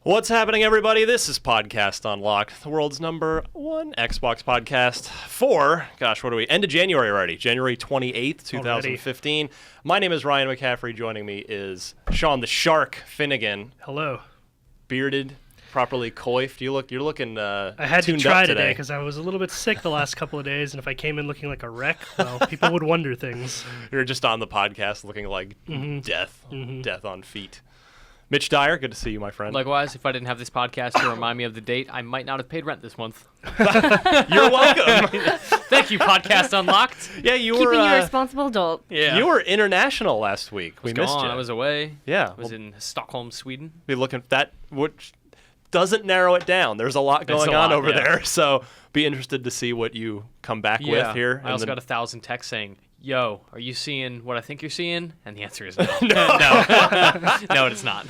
What's happening, everybody? This is Podcast Unlocked, the world's #1 Xbox podcast for, what are we, end of January already, January 28th, 2015. Already. My name is Ryan McCaffrey. Joining me is Sean the Shark Finnegan. Hello. Bearded, properly coiffed. You're looking I had to tuned try up today because I was a little bit sick the last couple of days, and if I came in looking like a wreck, well, people would wonder things. You're just on the podcast looking like death on feet. Mitch Dyer, good to see you, my friend. Likewise, if I didn't have this podcast to remind me of the date, I might not have paid rent this month. You're welcome. Thank you, Podcast Unlocked. Yeah, you were keeping you a responsible adult. Yeah, you were international last week. We missed you. I was away. Yeah, I was in Stockholm, Sweden. Be looking at that, which doesn't narrow it down. There's a lot going on over there, so be interested to see what you come back with here. I also got 1,000 texts saying, "Yo, are you seeing what I think you're seeing?" And the answer is no. No, it's not.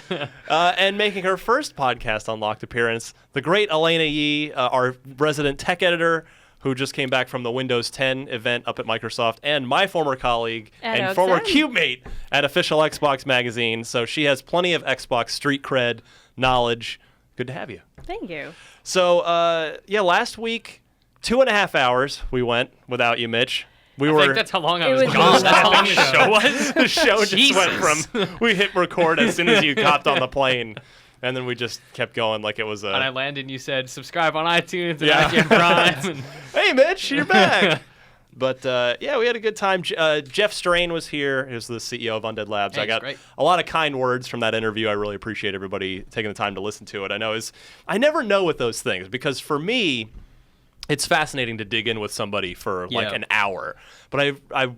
And making her first Podcast Unlocked appearance, the great Elena Yee, our resident tech editor, who just came back from the Windows 10 event up at Microsoft, and my former colleague and former CubeMate at Official Xbox Magazine. So she has plenty of Xbox street cred knowledge. Good to have you. Thank you. So, last week, 2.5 hours we went without you, Mitch. I think that's how long I was gone. That's how long the show was? The show just went from, we hit record as soon as you hopped on the plane, and then we just kept going like it was a... And I landed and you said, subscribe on iTunes and IGN Prime. Hey, Mitch, you're back. But, we had a good time. Jeff Strain was here. He was the CEO of Undead Labs. Hey, I got a lot of kind words from that interview. I really appreciate everybody taking the time to listen to it. I never know with those things, because for me, it's fascinating to dig in with somebody for an hour. But I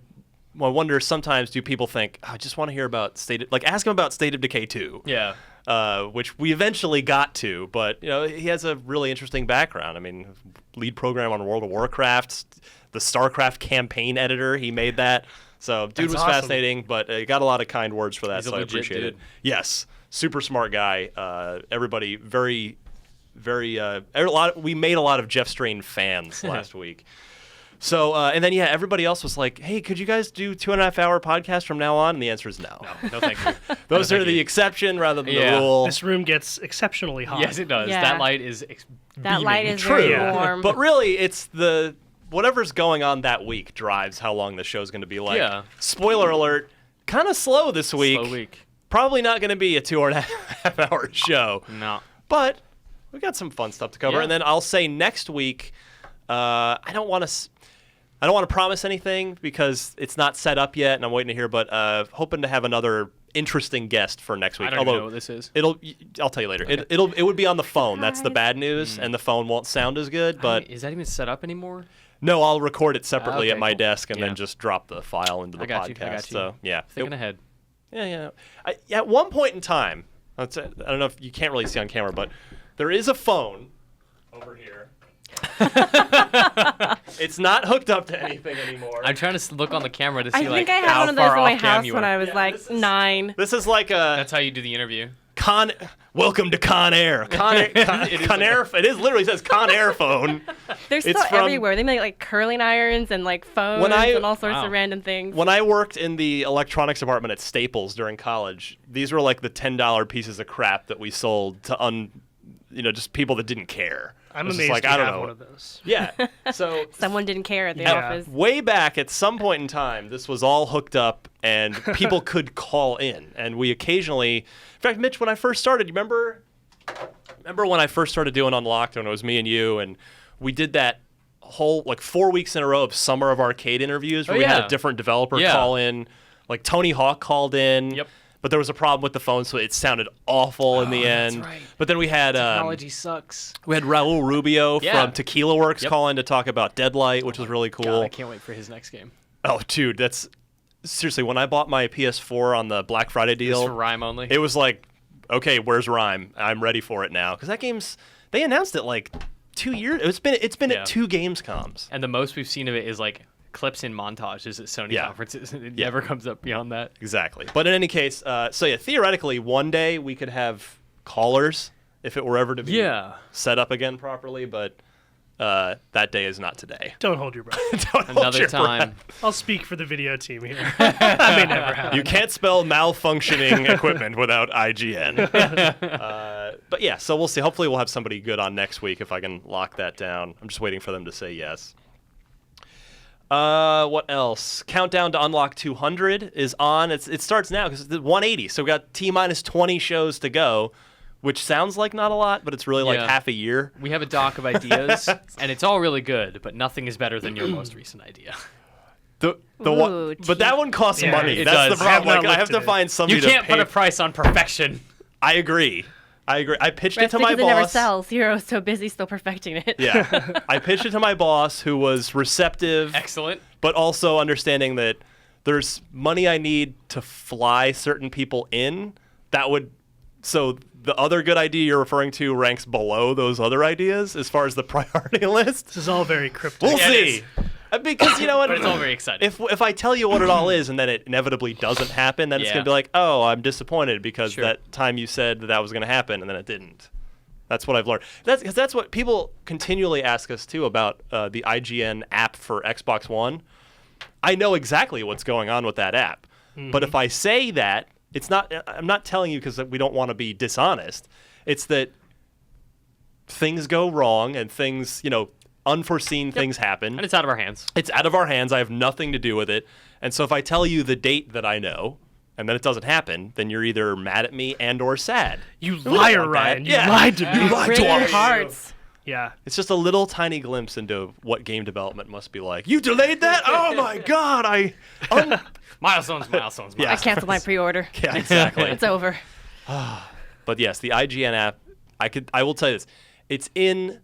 wonder sometimes, do people think, I just want to hear about ask him about State of Decay 2. Yeah. Which we eventually got to, but he has a really interesting background. I mean, lead program on World of Warcraft, the StarCraft campaign editor, he made that. So dude was awesome. Fascinating, but he got a lot of kind words for that, He's so I appreciate it. Yes, super smart guy. Everybody very, very, we made a lot of Jeff Strain fans last week. So, and then, everybody else was like, hey, could you guys do 2.5 hour podcast from now on? And the answer is no. No, thank you. Those are the exception rather than the rule. This room gets exceptionally hot. Yes, it does. Yeah. That light is That light is True. very warm. But really, it's whatever's going on that week drives how long the show's going to be. Spoiler alert, kind of slow this week. Slow week. Probably not going to be a 2.5 hour show. No. But we got some fun stuff to cover. Yeah. And then I'll say next week, I don't want to promise anything because it's not set up yet, and I'm waiting to hear. But hoping to have another interesting guest for next week. I don't even know what this is. I'll tell you later. Okay. It would be on the phone. That's the bad news, and the phone won't sound as good. But is that even set up anymore? No, I'll record it separately at my cool. desk and then just drop the file into the podcast. I got you. So Thinking ahead. Yeah. At one point in time, I don't know if you can't really see on camera, but there is a phone over here. It's not hooked up to anything anymore. I'm trying to look on the camera to see I think I how had one of those far in my off cam house you when are. I was 9. This is like a... That's how you do the interview. Welcome to Con Air. It is literally says Con Air phone. They're still everywhere. They make curling irons and phones and all sorts of random things. When I worked in the electronics department at Staples during college, these were the $10 pieces of crap that we sold to just people that didn't care. I'm amazed you have one of those. Yeah. So someone didn't care at the office. Way back at some point in time, this was all hooked up and people could call in. And we occasionally, in fact, Mitch, when I first started, you remember when I first started doing Unlocked when it was me and you, and we did that whole 4 weeks in a row of Summer of Arcade interviews where we had a different developer call in. Tony Hawk called in. Yep. But there was a problem with the phone, so it sounded awful in the end. That's right. But then we had technology sucks. We had Raul Rubio from Tequila Works call in to talk about Deadlight, which was really cool. God, I can't wait for his next game. Oh, dude, that's seriously. When I bought my PS4 on the Black Friday deal, for Rime only. It was okay, where's Rime? I'm ready for it now because that game's. They announced it 2 years. It's been at 2 Gamescoms, and the most we've seen of it is clips in montages at Sony conferences. It never comes up beyond that. Exactly. But in any case, theoretically, one day we could have callers if it were ever to be set up again properly. But that day is not today. Don't hold your breath. Don't hold Another your time. breath. I'll speak for the video team here. That may never happen. You can't spell malfunctioning equipment without IGN. But yeah, so we'll see. Hopefully we'll have somebody good on next week if I can lock that down. I'm just waiting for them to say yes. What else? Countdown to Unlock 200 is on. It starts now because it's 180. So we got T-minus 20 shows to go, which sounds like not a lot, but it's really like half a year. We have a doc of ideas, and it's all really good, but nothing is better than your most recent idea. The one, but that one costs money. It That's does. the problem. I have not I have looked to at it. find somebody You can't to pay. put a price on perfection. I agree. I pitched it That's to my because it never boss. sells. Hero's so busy still perfecting it. Yeah. I pitched it to my boss, who was receptive. Excellent. But also understanding that there's money I need to fly certain people in. So the other good idea you're referring to ranks below those other ideas as far as the priority list. This is all very cryptic. We'll Yeah, it see. Because you know what? But it's all very exciting. If I tell you what it all is and then it inevitably doesn't happen, then it's Yeah. going to be like, oh, I'm disappointed because Sure. that time you said that was going to happen and then it didn't. That's what I've learned. That's what people continually ask us too about the IGN app for Xbox One. I know exactly what's going on with that app. But if I say that, I'm not telling you because we don't want to be dishonest. It's that things go wrong and things, unforeseen things happen. And it's out of our hands. It's out of our hands. I have nothing to do with it. And so if I tell you the date that I know and then it doesn't happen, then you're either mad at me and or sad. You We don't liar, want that. Ryan. You Yeah. lied to me. You lied Break to your us. hearts. Yeah. It's just a little tiny glimpse into what game development must be like. You delayed that? Oh my God. Milestones. Yeah. I canceled my pre-order. Yeah, exactly. It's over. But yes, the IGN app, I will tell you this. It's in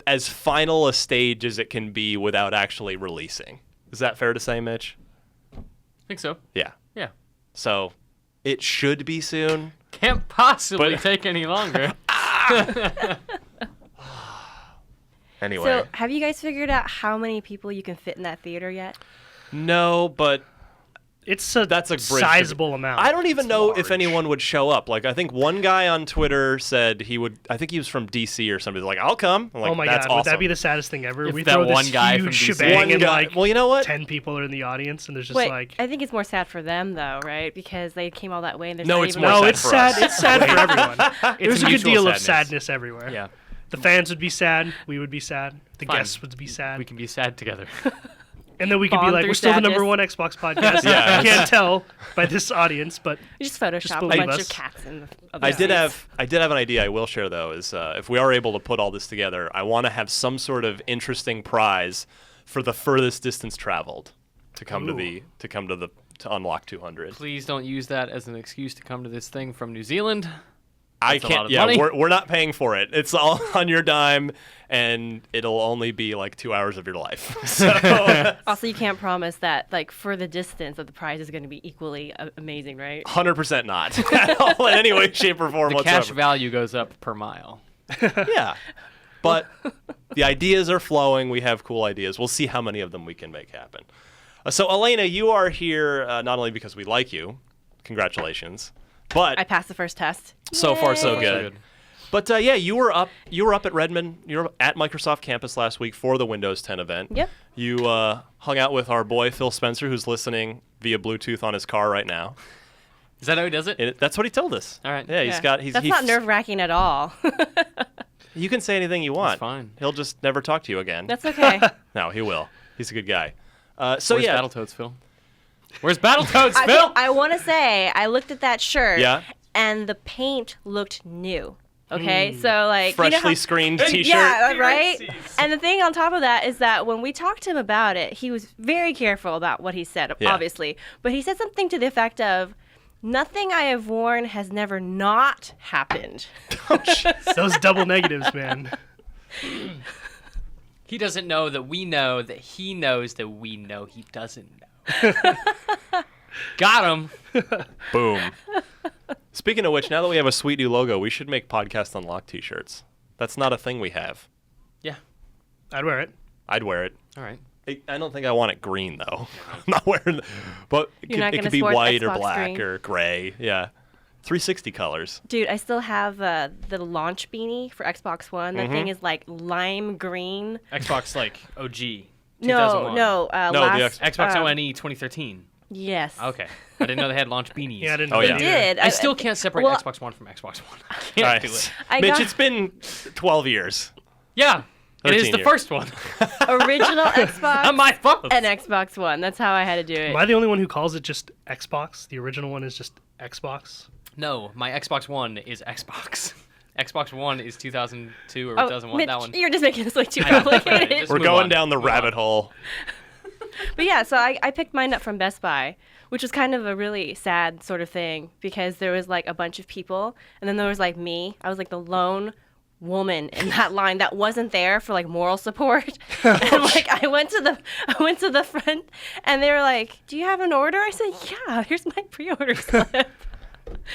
as final a stage as it can be without actually releasing. Is that fair to say, Mitch? I think so. Yeah. Yeah. So it should be soon. Can't possibly But- take any longer. Anyway. So, have you guys figured out how many people you can fit in that theater yet? No, but That's a that's a bridge sizable amount. I don't even It's know large. if anyone would show up. Like, I think one guy on Twitter said he would. I think he was from DC or something. He's like, I'll come. I'm like, Oh my that's God, awesome. would that be the saddest thing ever? If We that throw this one guy huge from DC shebang one and guy? like Well, you know what? 10 people are in the audience, and there's just Wait, like... I think it's more sad for them though, right? Because they came all that way and there's No, not it's even more No, sad it's for sad. us. It's sad for everyone. There's a good mutual deal of sadness. sadness everywhere. Yeah. The fans would be sad. We would be sad. The Fine. guests would be sad. We can be sad together. And then we could be Bond like, through we're still the number sadness. one Xbox podcast. Yeah. You can't tell by this audience, but You just Photoshop a believe bunch us. of cats in the other I did seats. have an idea I will share though. Is if we are able to put all this together, I want to have some sort of interesting prize for the furthest distance traveled to come Ooh. to unlock 200. Please don't use that as an excuse to come to this thing from New Zealand. I That's a lot can't. of Yeah, money. we're not paying for it. It's all on your dime, and it'll only be like 2 hours of your life. So Also, you can't promise that, like, for the distance, that the prize is going to be equally amazing, right? 100% not at all in any way, shape, or form The whatsoever. cash value goes up per mile. Yeah, but the ideas are flowing. We have cool ideas. We'll see how many of them we can make happen. So, Elena, you are here not only because we like you. Congratulations. But I passed the first test. so far so Yay. good. But yeah, you were up at Redmond. You were at Microsoft campus last week for the Windows 10 event. Yep. You hung out with our boy Phil Spencer, who's listening via Bluetooth on his car right now. Is that how he does it? And that's what he told us. All right. Yeah, That's not nerve-wracking at all. You can say anything you want. fine. He'll just never talk to you again. That's okay. No, he will. He's a good guy. So Where's yeah, Battletoads, Phil? Where's Battletoads, Phil? I want to say, I looked at that shirt, Yeah. and the paint looked new. Okay, so like freshly you know how, screened T-shirt. yeah, right. And the thing on top of that is that when we talked to him about it, he was very careful about what he said, Yeah. obviously. But he said something to the effect of, "Nothing I have worn has never not happened." those double negatives, man. He doesn't know that we know that he knows that we know he doesn't know. Got him. Boom. Speaking of which, now that we have a sweet new logo, we should make Podcast Unlocked T-shirts. That's not a thing we have. Yeah. I'd wear it. I'd wear it. All right. I don't think I want it green though. I'm not wearing, but You're not it gonna could be sport white or Xbox black green? or gray. Yeah, 360 colors. Dude, I still have the launch beanie for Xbox One. That thing is like lime green. Xbox like OG. 2001. No. No, the last, Xbox One 2013. Yes. Okay. I didn't know they had launch beanies. Yeah, I didn't Oh, know yeah. that They either. did. I still can't separate well, Xbox One from Xbox One. I All can't right. do it. Mitch, it's been 12 years. Yeah. It is 13 the years. first one. Original Xbox Not my fault. and Xbox One. That's how I had to do it. Am I the only one who calls it just Xbox? The original one is just Xbox? No, my Xbox One is Xbox. Xbox One is 2002 or Oh, 2001. Mitch, that one. you're just making this way too I know. complicated. Just We're move going on. down the Move rabbit on. hole. But yeah, so I picked mine up from Best Buy, which was kind of a really sad sort of thing because there was like a bunch of people, and then there was like me. I was like the lone woman in that line that wasn't there for like moral support. And like I went to the front, and they were like, "Do you have an order?" I said, "Yeah, here's my pre-order slip."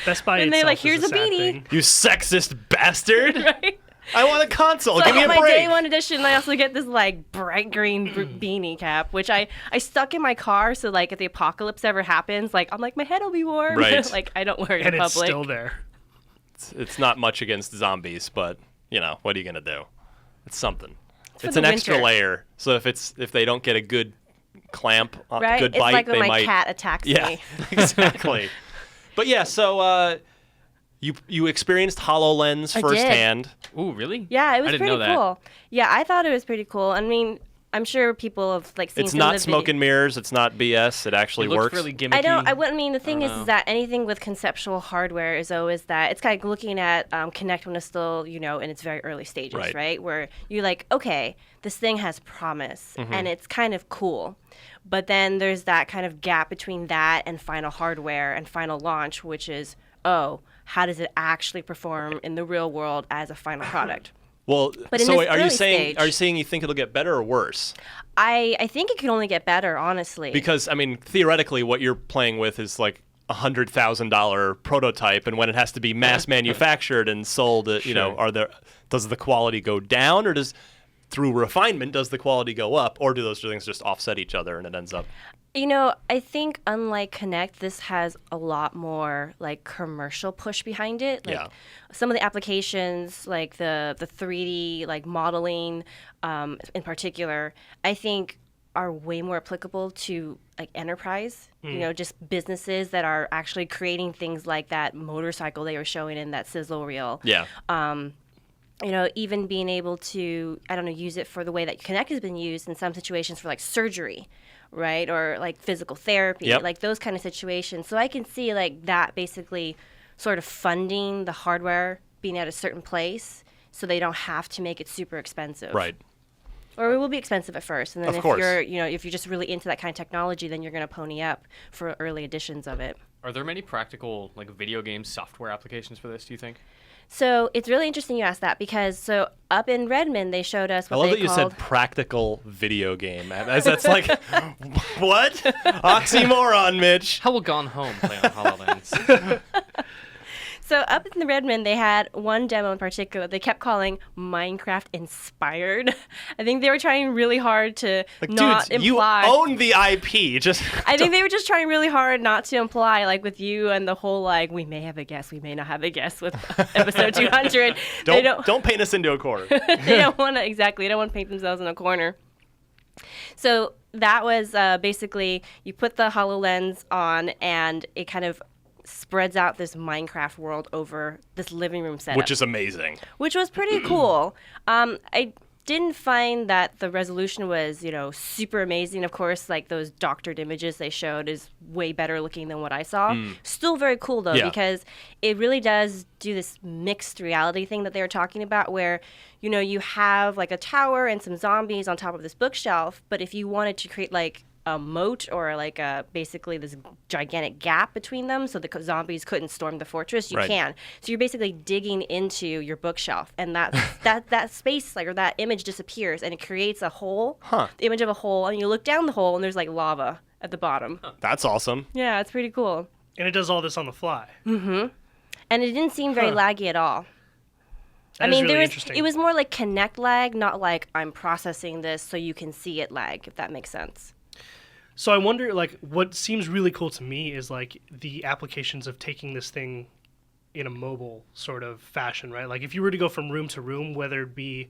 Best Buy And they're itself like, is "Here's a sad beanie." thing. You sexist bastard. Right? I want a console. So Give I me get a my break. day one edition. I also get this like bright green beanie cap, which I stuck in my car. So like if the apocalypse ever happens, like I'm like my head will be warm. Right. Like I don't wear it And in it's public. still there. It's not much against zombies, but you know what are you gonna do? It's something. for It's the an extra winter. layer. So if they don't get a good clamp, Right? good It's bite, like when they my might. cat attacks Yeah, me. exactly. But yeah, so you experienced HoloLens I did. firsthand. Ooh, really? Yeah, it I was didn't pretty know that. cool. Yeah, I thought it was pretty cool. I mean, I'm sure people have like seen It's some not of the smoke and mirrors. It's not BS. It actually It looks works. really gimmicky. I mean, the thing is know. that anything with conceptual hardware is always that it's kind of looking at Connect when it's still, in its very early stages, Right. right? Where you're like, okay, this thing has promise Mm-hmm. and it's kind of cool. But then there's that kind of gap between that and final hardware and final launch, which is, oh, how does it actually perform in the real world as a final product? Well, But in so this wait, are you early saying stage- you think it'll get better or worse? I think it can only get better, honestly. Because I mean, theoretically, what you're playing with is like $100,000 prototype, and when it has to be mass manufactured and sold, does the quality go down, or through refinement does the quality go up, or do those two things just offset each other and it ends up? I think unlike Connect, this has a lot more like commercial push behind it. Like Yeah. some of the applications, like the 3D like modeling, in particular, I think are way more applicable to like enterprise. Just businesses that are actually creating things like that motorcycle they were showing in that sizzle reel. Yeah. Even being able to, use it for the way that Connect has been used in some situations for like surgery, right? Or like physical therapy, Yep. like those kind of situations. So I can see like that basically sort of funding the hardware being at a certain place so they don't have to make it super expensive. Right. Or it will be expensive at first. And then Of if course. if you're just really into that kind of technology, then you're going to pony up for early editions of it. Are there many practical like video game software applications for this, do you think? So it's really interesting you asked that because up in Redmond, they showed us I what love they that you called... said practical video game. That's like, what? Oxymoron, Mitch. How will Gone Home play on HoloLens? So up in the Redmond, they had one demo in particular they kept calling Minecraft inspired. I think they were trying really hard to Like, not dudes, imply. you own the IP. Just I think they were just trying really hard not to imply, like with you and the whole like we may have a guest, we may not have a guest with episode 200. don't paint us into a corner. They don't want to paint themselves in a corner. So that was basically you put the HoloLens on and it kind of spreads out this Minecraft world over this living room setup. Which is amazing. Which was pretty cool. I didn't find that the resolution was, super amazing. Of course, like those doctored images they showed is way better looking than what I saw. Still very cool though, Yeah. because it really does do this mixed reality thing that they were talking about where, you have like a tower and some zombies on top of this bookshelf, but if you wanted to create like a moat or like basically this gigantic gap between them so the zombies couldn't storm the fortress, you Right. can. So you're basically digging into your bookshelf and that space like or that image disappears and it creates a hole, the image of a hole, and you look down the hole and there's like lava at the bottom. That's awesome. Yeah, it's pretty cool. And it does all this on the fly. And it didn't seem very laggy at all. That is really there was interesting. it was more like Connect lag, not like I'm processing this so you can see it lag, if that makes sense. So I wonder, like, what seems really cool to me is like the applications of taking this thing in a mobile sort of fashion, right? Like if you were to go from room to room, whether it be,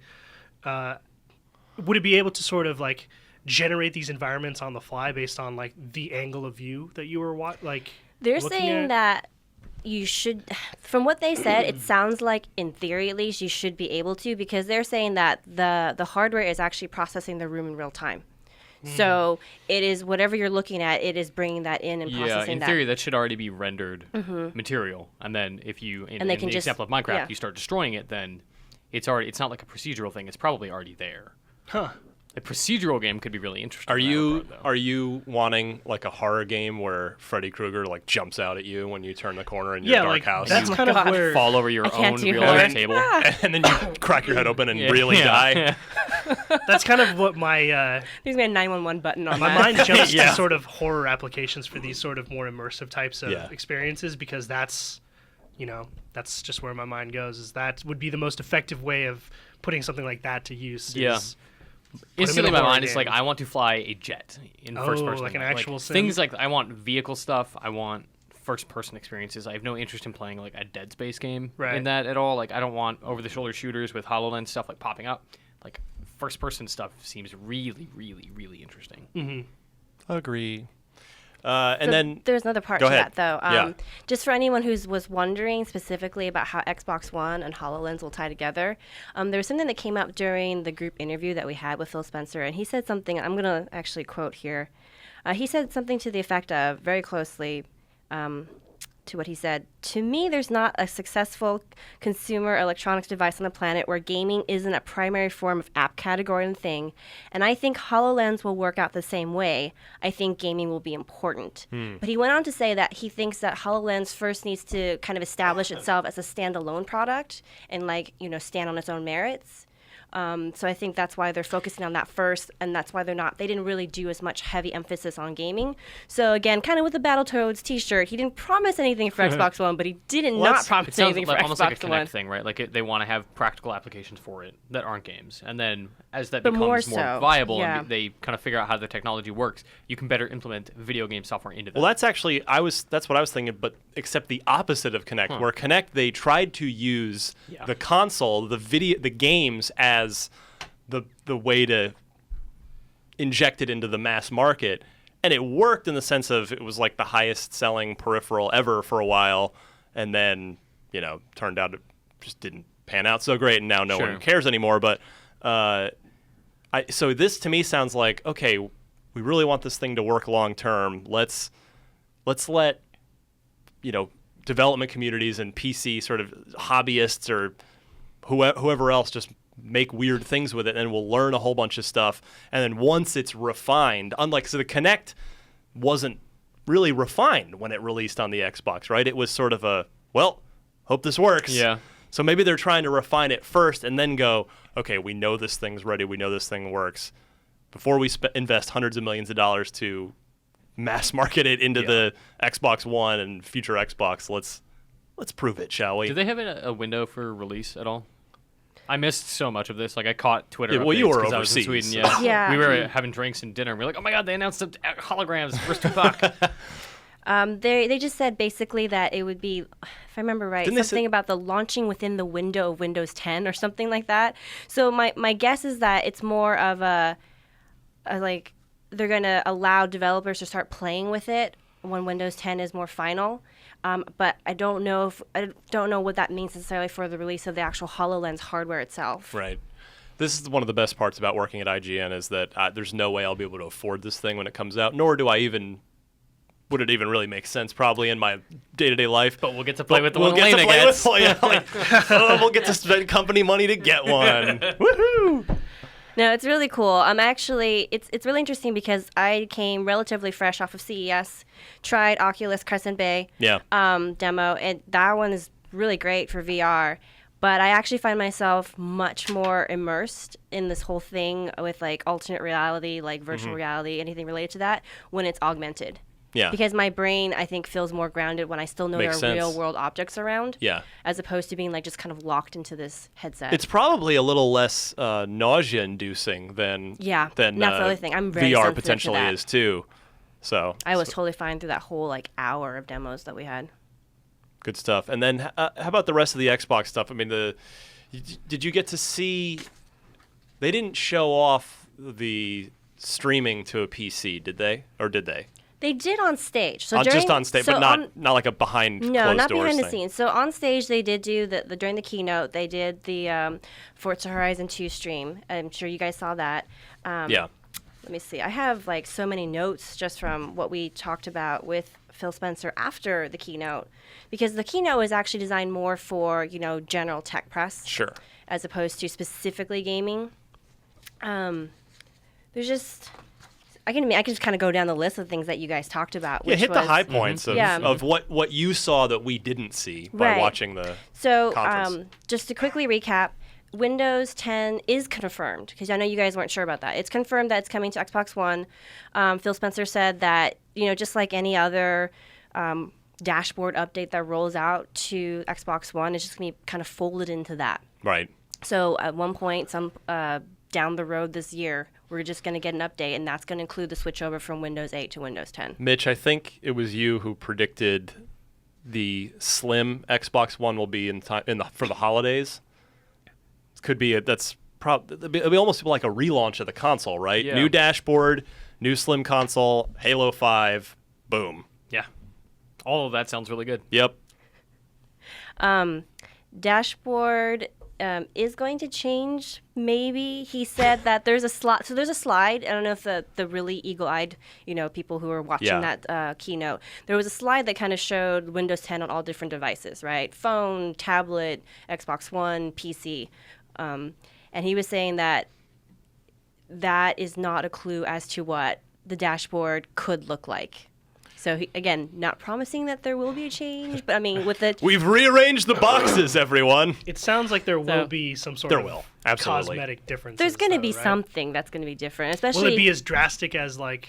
would it be able to sort of like generate these environments on the fly based on like the angle of view that you were They're looking saying at? that you should, from what they said, it sounds like in theory at least you should be able to, because they're saying that the hardware is actually processing the room in real time. So it is whatever you're looking at, it is bringing that in and Yeah, processing in that. theory, that should already be rendered material. And then if you, in they the can just- example of Minecraft, yeah. you start destroying it, then it's not like a procedural thing. It's probably already there. Huh. A procedural game could be really interesting. Are in that you regard, though. are you wanting like a horror game where Freddy Krueger like jumps out at you when you turn the corner in your dark like house? that's Oh my kind of God. where fall over your can't own do real horror. life table? and then you crack your head open and really die. that's kind of what my There's been a 911 button on my that. mind jumps Yeah. to sort of horror applications for these sort of more immersive types of Yeah. experiences, because that's just where my mind goes. Is that would be the most effective way of putting something like that to use. Yeah. Is put 'em in Instantly, a my horror mind is like, game. I want to fly a jet in first person. like an actual sim? things like I want vehicle stuff. I want first person experiences. I have no interest in playing like a Dead Space game Right. in that at all. Like I don't want over the shoulder shooters with HoloLens stuff like popping up. Like first person stuff seems really, really, really interesting. Agree. And So then there's another part Go to ahead. that, though. Yeah. Just for anyone who was wondering specifically about how Xbox One and HoloLens will tie together, there was something that came up during the group interview that we had with Phil Spencer, and he said something, I'm going to actually quote here. He said something to the effect of, very closely to what he said, "To me, there's not a successful consumer electronics device on the planet where gaming isn't a primary form of app category and thing, and I think HoloLens will work out the same way. I think gaming will be important." But he went on to say that he thinks that HoloLens first needs to kind of establish itself as a standalone product and stand on its own merits. So I think that's why they're focusing on that first, and that's why they didn't really do as much heavy emphasis on gaming. So again, kind of with the Battletoads t-shirt, he didn't promise anything for Xbox One, but he did not promise It sounds anything like, for almost like a Xbox Kinect One. thing, right? Like they want to have practical applications for it that aren't games, and then as that But becomes more more so, viable yeah. and they kind of figure out how the technology works, you can better implement video game software into that. Well, that's actually that's what I was thinking, but except the opposite of Kinect, where Kinect they tried to use the console, the games as the way to inject it into the mass market, and it worked in the sense of it was like the highest selling peripheral ever for a while, and then turned out it just didn't pan out so great, and now no Sure. one cares anymore. But so this to me sounds like, okay, we really want this thing to work long term. Let's let development communities and PC sort of hobbyists or whoever else just make weird things with it, and we'll learn a whole bunch of stuff. And then once it's refined, so the Kinect wasn't really refined when it released on the Xbox, right? It was sort of hope this works. Yeah. So maybe they're trying to refine it first and then go, okay, we know this thing's ready, we know this thing works. Before we invest hundreds of millions of dollars to mass market it into the Xbox One and future Xbox, let's prove it, shall we? Do they have a window for release at all? I missed so much of this. Like I caught Twitter. Yeah, well, you updates were 'cause I was in overseas, Sweden. so- Yeah. Yeah. We were having drinks and dinner, and we were like, "Oh my god, they announced the holograms first $2." They just said basically that it would be, if I remember right, Didn't they say- something about the launching within the window of Windows 10 or something like that. So my guess is that it's more of a like they're going to allow developers to start playing with it when Windows 10 is more final. But I don't know what that means necessarily for the release of the actual HoloLens hardware itself. Right. This is one of the best parts about working at IGN is that there's no way I'll be able to afford this thing when it comes out, nor would it even really make sense probably in my day-to-day life. But we'll get to play with the we'll one get to Elena play gets. we'll get to spend company money to get one. Woohoo! No, it's really cool. It's really interesting because I came relatively fresh off of CES, tried Oculus Crescent Bay Yeah. demo, and that one is really great for VR. But I actually find myself much more immersed in this whole thing with like alternate reality, like virtual reality, anything related to that, when it's augmented. Yeah. Because my brain, I think, feels more grounded when I still know Makes there are sense. real world objects around. Yeah. As opposed to being like just kind of locked into this headset. It's probably a little less nausea-inducing than Yeah, and that's the other thing. I'm very VR sensitive to potentially that. is too. So I was totally fine through that whole like hour of demos that we had. Good stuff. And then how about the rest of the Xbox stuff? I mean, did you get to see? They didn't show off the streaming to a PC, did they? Or did they? They did on stage. Just on stage, but not like a behind closed doors. No, not behind the thing. scenes. So on stage, they did do during the keynote. They did the Forza Horizon 2 stream. I'm sure you guys saw that. Yeah. Let me see. I have like so many notes just from what we talked about with Phil Spencer after the keynote, because the keynote was actually designed more for general tech press, Sure, as opposed to specifically gaming. There's just. I can just kind of go down the list of things that you guys talked about. Yeah, hit the high points of what you saw that we didn't see by watching the conference. Just to quickly recap, Windows 10 is confirmed, because I know you guys weren't sure about that. It's confirmed that it's coming to Xbox One. Phil Spencer said that, just like any other dashboard update that rolls out to Xbox One, it's just going to be kind of folded into that. Right. So at one point, down the road this year, we're just going to get an update, and that's going to include the switch over from Windows 8 to Windows 10. Mitch, I think it was you who predicted the slim Xbox One will be for the holidays. It could be it'll be almost like a relaunch of the console, right? Yeah. New dashboard, new slim console, Halo 5, boom. Yeah. All of that sounds really good. Yep. Dashboard is going to change, maybe. He said that there's a slide. So there's a slide. I don't know if the really eagle-eyed, people who were watching that keynote, there was a slide that kind of showed Windows 10 on all different devices, right? Phone, tablet, Xbox One, PC. And he was saying that is not a clue as to what the dashboard could look like. So, again, not promising that there will be a change, but I mean, with the... We've rearranged the boxes, everyone. It sounds like there will be some sort of cosmetic difference. There's going to be right? something that's going to be different, especially... Will it be as drastic as, like,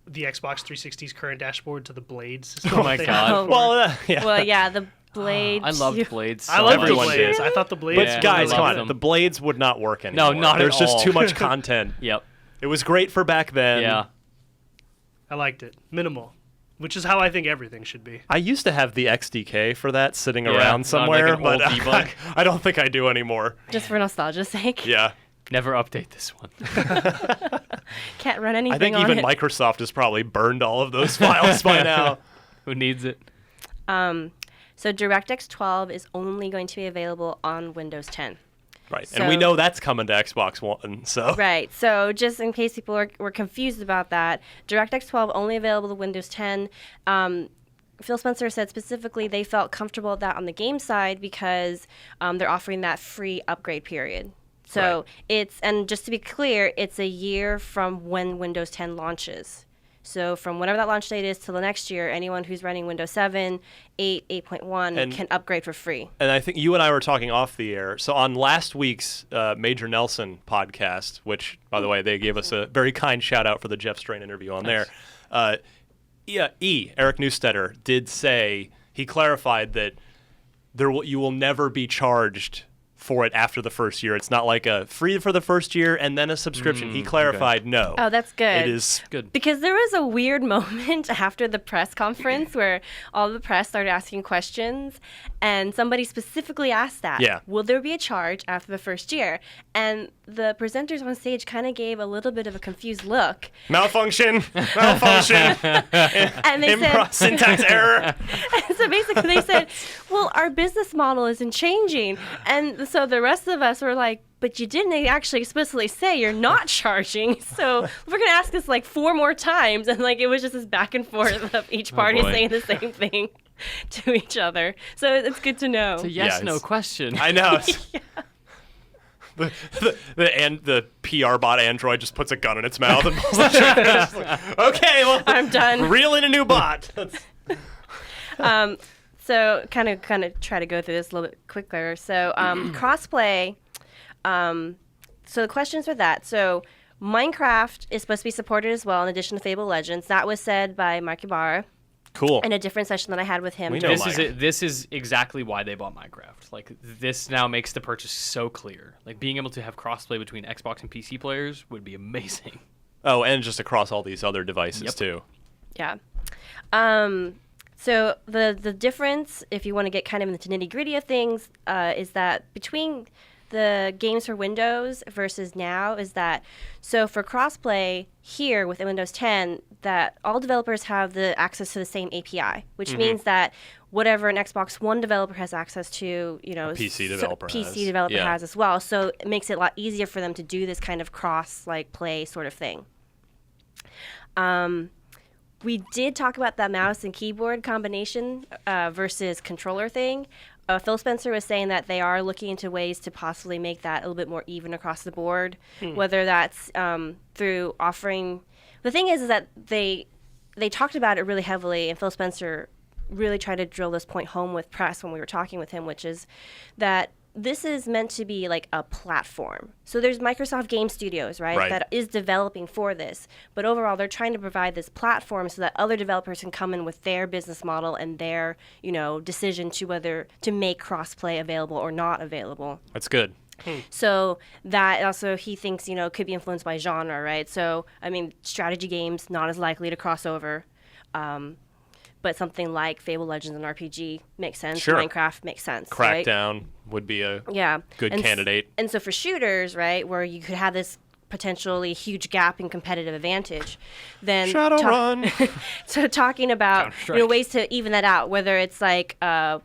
the Xbox 360's current dashboard to the Blade system? Oh, my God. Well, yeah, the Blades... I loved Blades. I loved the Everyone Blades. did. I thought the Blades... But guys, come on. them. The Blades would not work anymore. No, not at There's just all. too much content. Yep. It was great for back then. Yeah. I liked it. Minimal. Which is how I think everything should be. I used to have the XDK for that sitting Yeah, around on somewhere, like an old but debug. I don't think I do anymore. Just for nostalgia's sake. Yeah. Never update this one. Can't run anything I think on even it. Microsoft has probably burned all of those files by now. Who needs it? So DirectX 12 is only going to be available on Windows 10. Right. So- And we know that's coming to Xbox One, so. Right. So just in case people were confused about that, DirectX 12 only available to Windows 10. Phil Spencer said specifically they felt comfortable with that on the game side because they're offering that free upgrade period. So and just to be clear, it's a year from when Windows 10 launches. So from whenever that launch date is till the next year, anyone who's running Windows 7, 8, 8.1 can upgrade for free. And I think you and I were talking off the air. So on last week's Major Nelson podcast, which, by the way, they gave us a very kind shout out for the Jeff Strain interview on there. Eric Neustetter did say, he clarified that you will never be charged for it after the first year. It's not like a free for the first year and then a subscription. He clarified, no. Oh, that's good. It is Good. Because there was a weird moment after the press conference where all the press started asking questions, and somebody specifically asked that. Yeah. Will there be a charge after the first year? And the presenters on stage kind of gave a little bit of a confused look. malfunction. And they said, Syntax error. and so basically they said, well, our business model isn't changing. And so the rest of us were like, but you didn't actually explicitly say you're not charging. So we're going to ask this like 4 more times. And like it was just this back and forth of each party boy. saying the same thing to each other. So it's good to know. It's a Yeah, yes/no it's- question. I know. The PR bot Android just puts a gun in its mouth and pulls the trigger. It's like, okay, well, I'm done. reel in a new bot. So kind of try to go through this a little bit quicker. So crossplay. So the questions for that. So Minecraft is supposed to be supported as well, in addition to Fable Legends. That was said by Mark Ibarra Cool. in a different session that I had with him. We know This Mike. is it. This is exactly why they bought Minecraft. Like, this now makes the purchase so clear. Like, being able to have crossplay between Xbox and PC players would be amazing. Oh, and just across all these other devices, Yep. too. Yeah. So the difference, if you want to get kind of into the nitty-gritty of things, is that between the games for Windows versus now is that, so for crossplay here with Windows 10, that all developers have the access to the same API, which means that whatever an Xbox One developer has access to, you know, PC developer has as well. So it makes it a lot easier for them to do this kind of cross play sort of thing. We did talk about that mouse and keyboard combination versus controller thing. Phil Spencer was saying that they are looking into ways to possibly make that a little bit more even across the board, whether that's through offering. The thing is that they talked about it really heavily, and Phil Spencer really tried to drill this point home with press when we were talking with him, which is that this is meant to be like a platform. So there's Microsoft Game Studios, right, that is developing for this. But overall, they're trying to provide this platform so that other developers can come in with their business model and their, you know, decision to whether to make crossplay available or not available. That's good. So that also, he thinks, you know, could be influenced by genre, right? So, I mean, strategy games, not as likely to cross over. But something like Fable Legends and RPG makes sense. Sure. Minecraft makes sense. Crackdown right? would be a good and candidate. And so for shooters, right, where you could have this potentially huge gap in competitive advantage, then Shadowrun. So talking about Counter-Strike. ways to even that out, whether it's like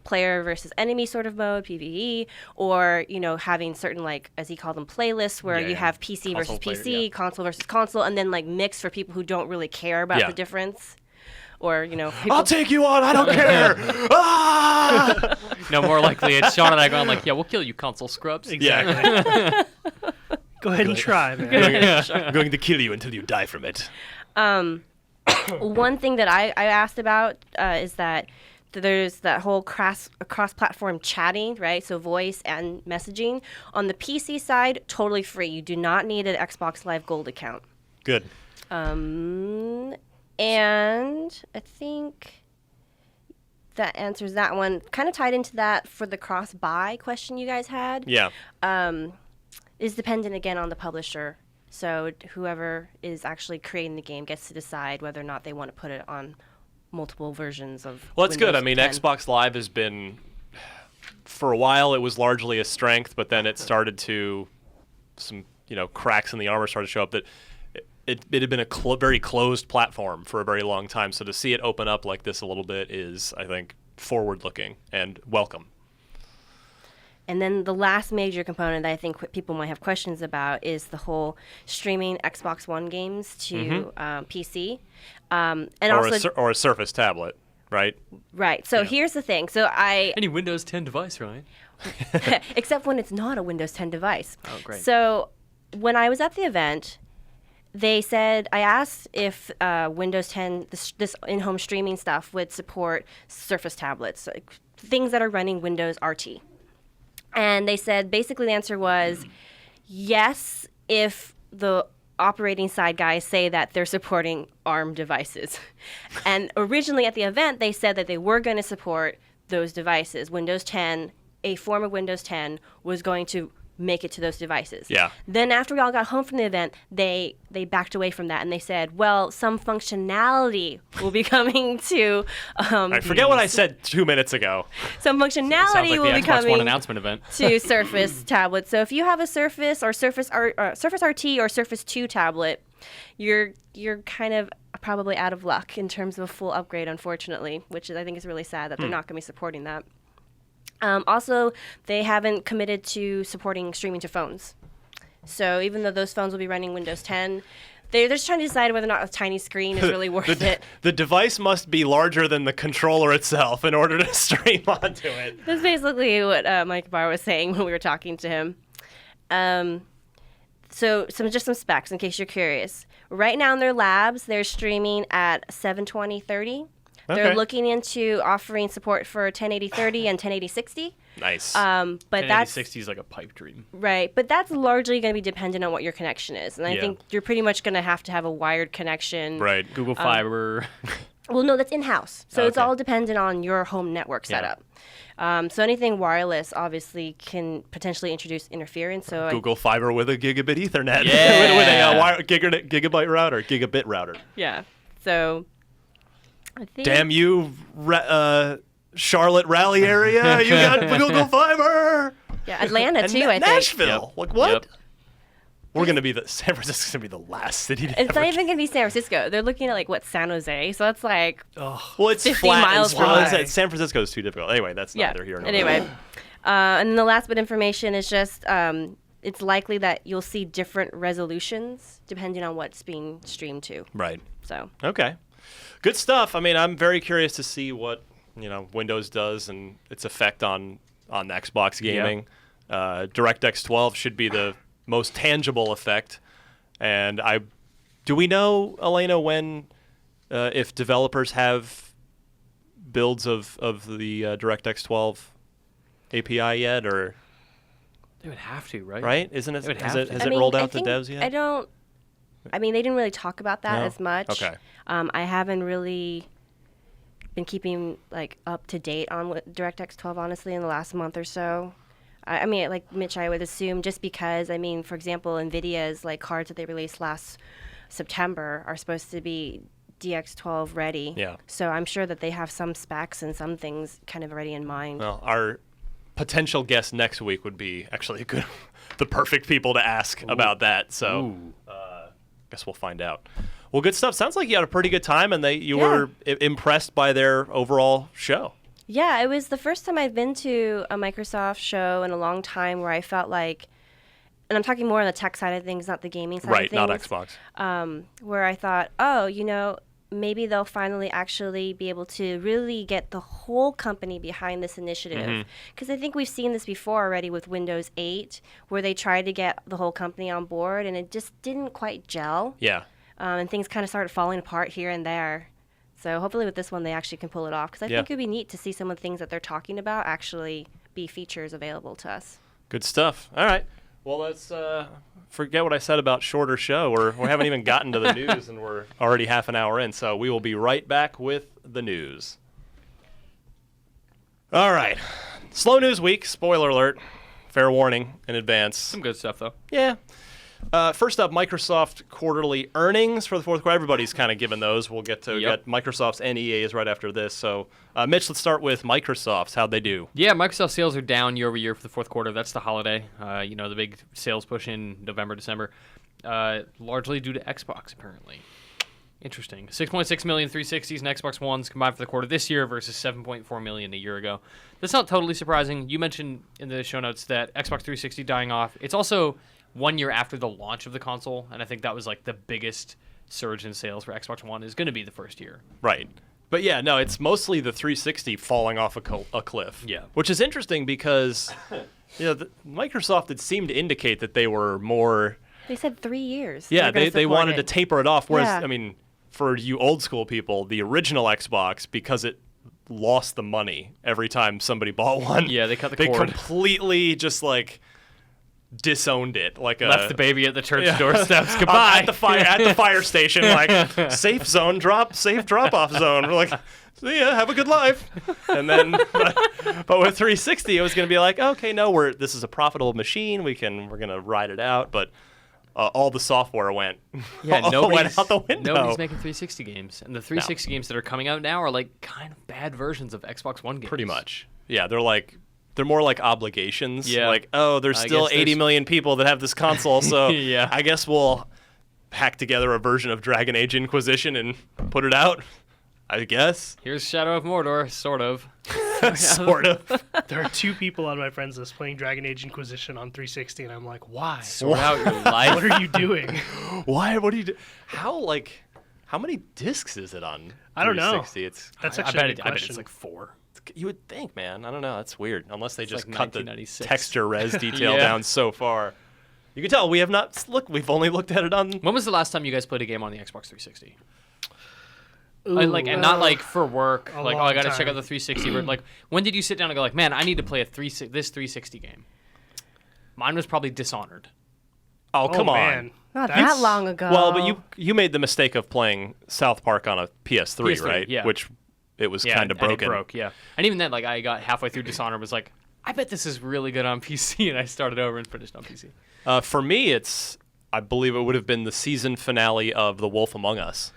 player versus enemy sort of mode, PvE, or having certain, like, as he called them, playlists where you have PC Console versus player, PC, console versus console, and then like mix for people who don't really care about the difference. Or, people... I'll take you on. I don't care. Ah! No, more likely it's Sean and I going like, yeah, we'll kill you, console scrubs. Yeah. Go ahead and try, man. I'm going to kill you until you die from it. One thing that I asked about is that there's that whole cross-platform chatting, right? So voice and messaging. On the PC side, totally free. You do not need an Xbox Live Gold account. Good. And I think that answers that one. Kind of tied into that for the cross-buy question you guys had. Yeah. Is dependent again on the publisher. So whoever is actually creating the game gets to decide whether or not they want to put it on multiple versions of Well, that's good. I Windows mean, 10. Xbox Live has been, for a while, it was largely a strength, but then it started to, some cracks in the armor started to show up that it had been a very closed platform for a very long time. So to see it open up like this a little bit is, I think, forward-looking and welcome. And then the last major component that I think people might have questions about is the whole streaming Xbox One games to PC. Or a Surface tablet, right? Right. So here's the thing. So Any Windows 10 device, right? except when it's not a Windows 10 device. Oh, great. So when I was at the event, they said, I asked if Windows 10, this in-home streaming stuff would support Surface tablets, like things that are running Windows RT. And they said, basically the answer was yes, if the operating side guys say that they're supporting ARM devices. And originally at the event, they said that they were going to support those devices. Windows 10, a form of Windows 10, was going to make it to those devices. Yeah. Then after we all got home from the event, they backed away from that and they said, well, some functionality will be coming to... I forget what I said 2 minutes ago. Some functionality Sounds like will the be Xbox One coming announcement event. to Surface tablets. So if you have a Surface or Surface RT or Surface 2 tablet, you're kind of probably out of luck in terms of a full upgrade, unfortunately, which I think is really sad that they're not going to be supporting that. Also, they haven't committed to supporting streaming to phones. So even though those phones will be running Windows 10, they're just trying to decide whether or not a tiny screen is really worth it. The device must be larger than the controller itself in order to stream onto it. That's basically what Mike Barr was saying when we were talking to him. So some specs in case you're curious. Right now in their labs, they're streaming at 720/30. They're Okay. looking into offering support for 1080/30 and 1080/60. Nice. But that's 60 is like a pipe dream. right. But that's largely going to be dependent on what your connection is, and I Yeah. think you're pretty much going to have a wired connection. Right. Google Fiber. Well, no, that's in-house, so it's Okay. all dependent on your home network setup. So anything wireless obviously can potentially introduce interference. So Google Fiber with a gigabit Ethernet. Yeah. with a gigabit router, gigabit router. yeah. So I think, Damn you, Charlotte Raleigh area. You got Google Fiber. Yeah, Atlanta And too. I think. Nashville. Like what? Yep. We're gonna be San Francisco's gonna be the last city to It's ever. not even gonna be San Francisco. They're looking at like San Jose. So that's like Well, it's 50 flat miles and small. away. San Francisco is too difficult. Anyway, that's yeah. neither here nor Anyway, there. and then the last bit of information is just it's likely that you'll see different resolutions depending on what's being streamed to. Right. So Okay. Good stuff. I mean, I'm very curious to see what Windows does and its effect on Xbox gaming. DirectX 12 should be the most tangible effect. And do we know, Elena, when if developers have builds of the DirectX 12 API yet, or They would have to, right? right? Isn't it? They would Has have it to. has I it mean, rolled I out to think- devs yet? I mean, they didn't really talk about that No? as much. Okay. I haven't really been keeping like up to date on what DirectX 12 honestly in the last month or so. I mean, like Mitch, I would assume just because, I mean, for example, NVIDIA's like cards that they released last September are supposed to be DX12 ready. Yeah. So I'm sure that they have some specs and some things kind of already in mind. Well, our potential guest next week would be actually the perfect people to ask about that. So, guess we'll find out. Well, good stuff. Sounds like you had a pretty good time, and you were impressed by their overall show. Yeah, it was the first time I've been to a Microsoft show in a long time where I felt like, and I'm talking more on the tech side of things, not the gaming side Right, of things. not Xbox. Where I thought, maybe they'll finally actually be able to really get the whole company behind this initiative. Because I think we've seen this before already with Windows 8, where they tried to get the whole company on board, and it just didn't quite gel. Yeah. And things kind of started falling apart here and there. So hopefully with this one, they actually can pull it off. Because I think it would be neat to see some of the things that they're talking about actually be features available to us. Good stuff. All right. Well, let's forget what I said about shorter show. We haven't even gotten to the news, and we're already half an hour in. So we will be right back with the news. All right. Slow news week. Spoiler alert. Fair warning in advance. Some good stuff, though. Yeah. First up, Microsoft quarterly earnings for the fourth quarter. Everybody's kind of given those. We'll get to get Microsoft's and EA's right after this. So, Mitch, let's start with Microsoft's. How'd they do? Yeah, Microsoft sales are down year over year for the fourth quarter. That's the holiday. The big sales push in November, December. Largely due to Xbox, apparently. Interesting. 6.6 million 360s and Xbox Ones combined for the quarter this year versus 7.4 million a year ago. That's not totally surprising. You mentioned in the show notes that Xbox 360 dying off. It's also 1 year after the launch of the console, and I think that was like the biggest surge in sales for Xbox One is going to be the first year. Right. But yeah, no, it's mostly the 360 falling off a cliff. Yeah. Which is interesting because Microsoft had seemed to indicate that they were more. They said 3 years. Yeah, they're gonna they wanted to support it. taper it off. Whereas, Yeah. I mean, for you old school people, the original Xbox, because it lost the money every time somebody bought one. Yeah, they cut the They cord. completely just like disowned it, like Left the baby at the church doorsteps. Goodbye. at the fire station, like safe drop off zone. We're like, see ya, have a good life. And then, but with 360, it was going to be like, okay, no, this is a profitable machine. We're going to ride it out. But all the software went Yeah, went nobody's out the window. Nobody's making 360 games, and the 360 games that are coming out now are like kind of bad versions of Xbox One games. Pretty much. Yeah, they're more like obligations. Yeah. Like, there's I still guess 80 there's- million people that have this console, so Yeah. I guess we'll hack together a version of Dragon Age Inquisition and put it out. I guess. Here's Shadow of Mordor, sort of. Sort of. There are 2 people on my friends list playing Dragon Age Inquisition on 360, and I'm like, why? Sort out your life. What are you doing? Why? What do you do? How many discs is it on? I don't know. 360? It's That's I actually bet a good I bet question. it's like 4. you would think, man. I don't know. That's weird. Unless they just like cut the 1996. texture res detail Yeah. down so far. You can tell we have not we've only looked at it on. When was the last time you guys played a game on the Xbox 360? Ooh, And not like for work. a Like, long I got to check time. out the 360. But like, when did you sit down and go like, man, I need to play this 360 game? Mine was probably Dishonored. Oh, come on. man. Not That's- that long ago. Well, but you made the mistake of playing South Park on a PS3, PS3, right? yeah. Which it was Yeah, kind of and broken. it broke, yeah. And even then, like, I got halfway through Dishonored, was like, I bet this is really good on PC, and I started over and finished on PC. For me, I believe it would have been the season finale of The Wolf Among Us.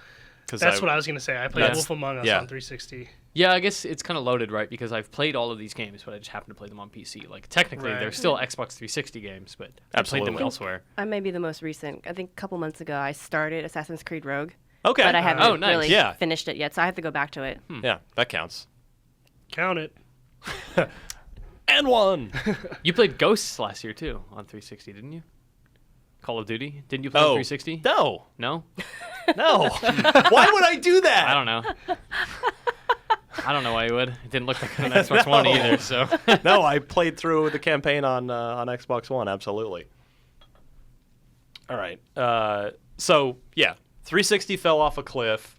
That's what I was going to say. I played That's- Wolf Among Us yeah. on 360. Yeah, I guess it's kind of loaded, right? Because I've played all of these games, but I just happen to play them on PC. Like, technically, Right. they're still Xbox 360 games, but I played them Absolutely. elsewhere. I may be the most recent. I think a couple months ago I started Assassin's Creed Rogue, Okay. but I haven't Oh, nice. really Yeah. finished it yet, so I have to go back to it. Yeah, that counts. Count it. And one. You played Ghosts last year, too, on 360, didn't you? Call of Duty? Didn't you play on 360? No. No? No. Why would I do that? I don't know. I don't know why you would. It didn't look like an Xbox One No. either, so. No, I played through the campaign on Xbox One. Absolutely. All right. So yeah, 360 fell off a cliff,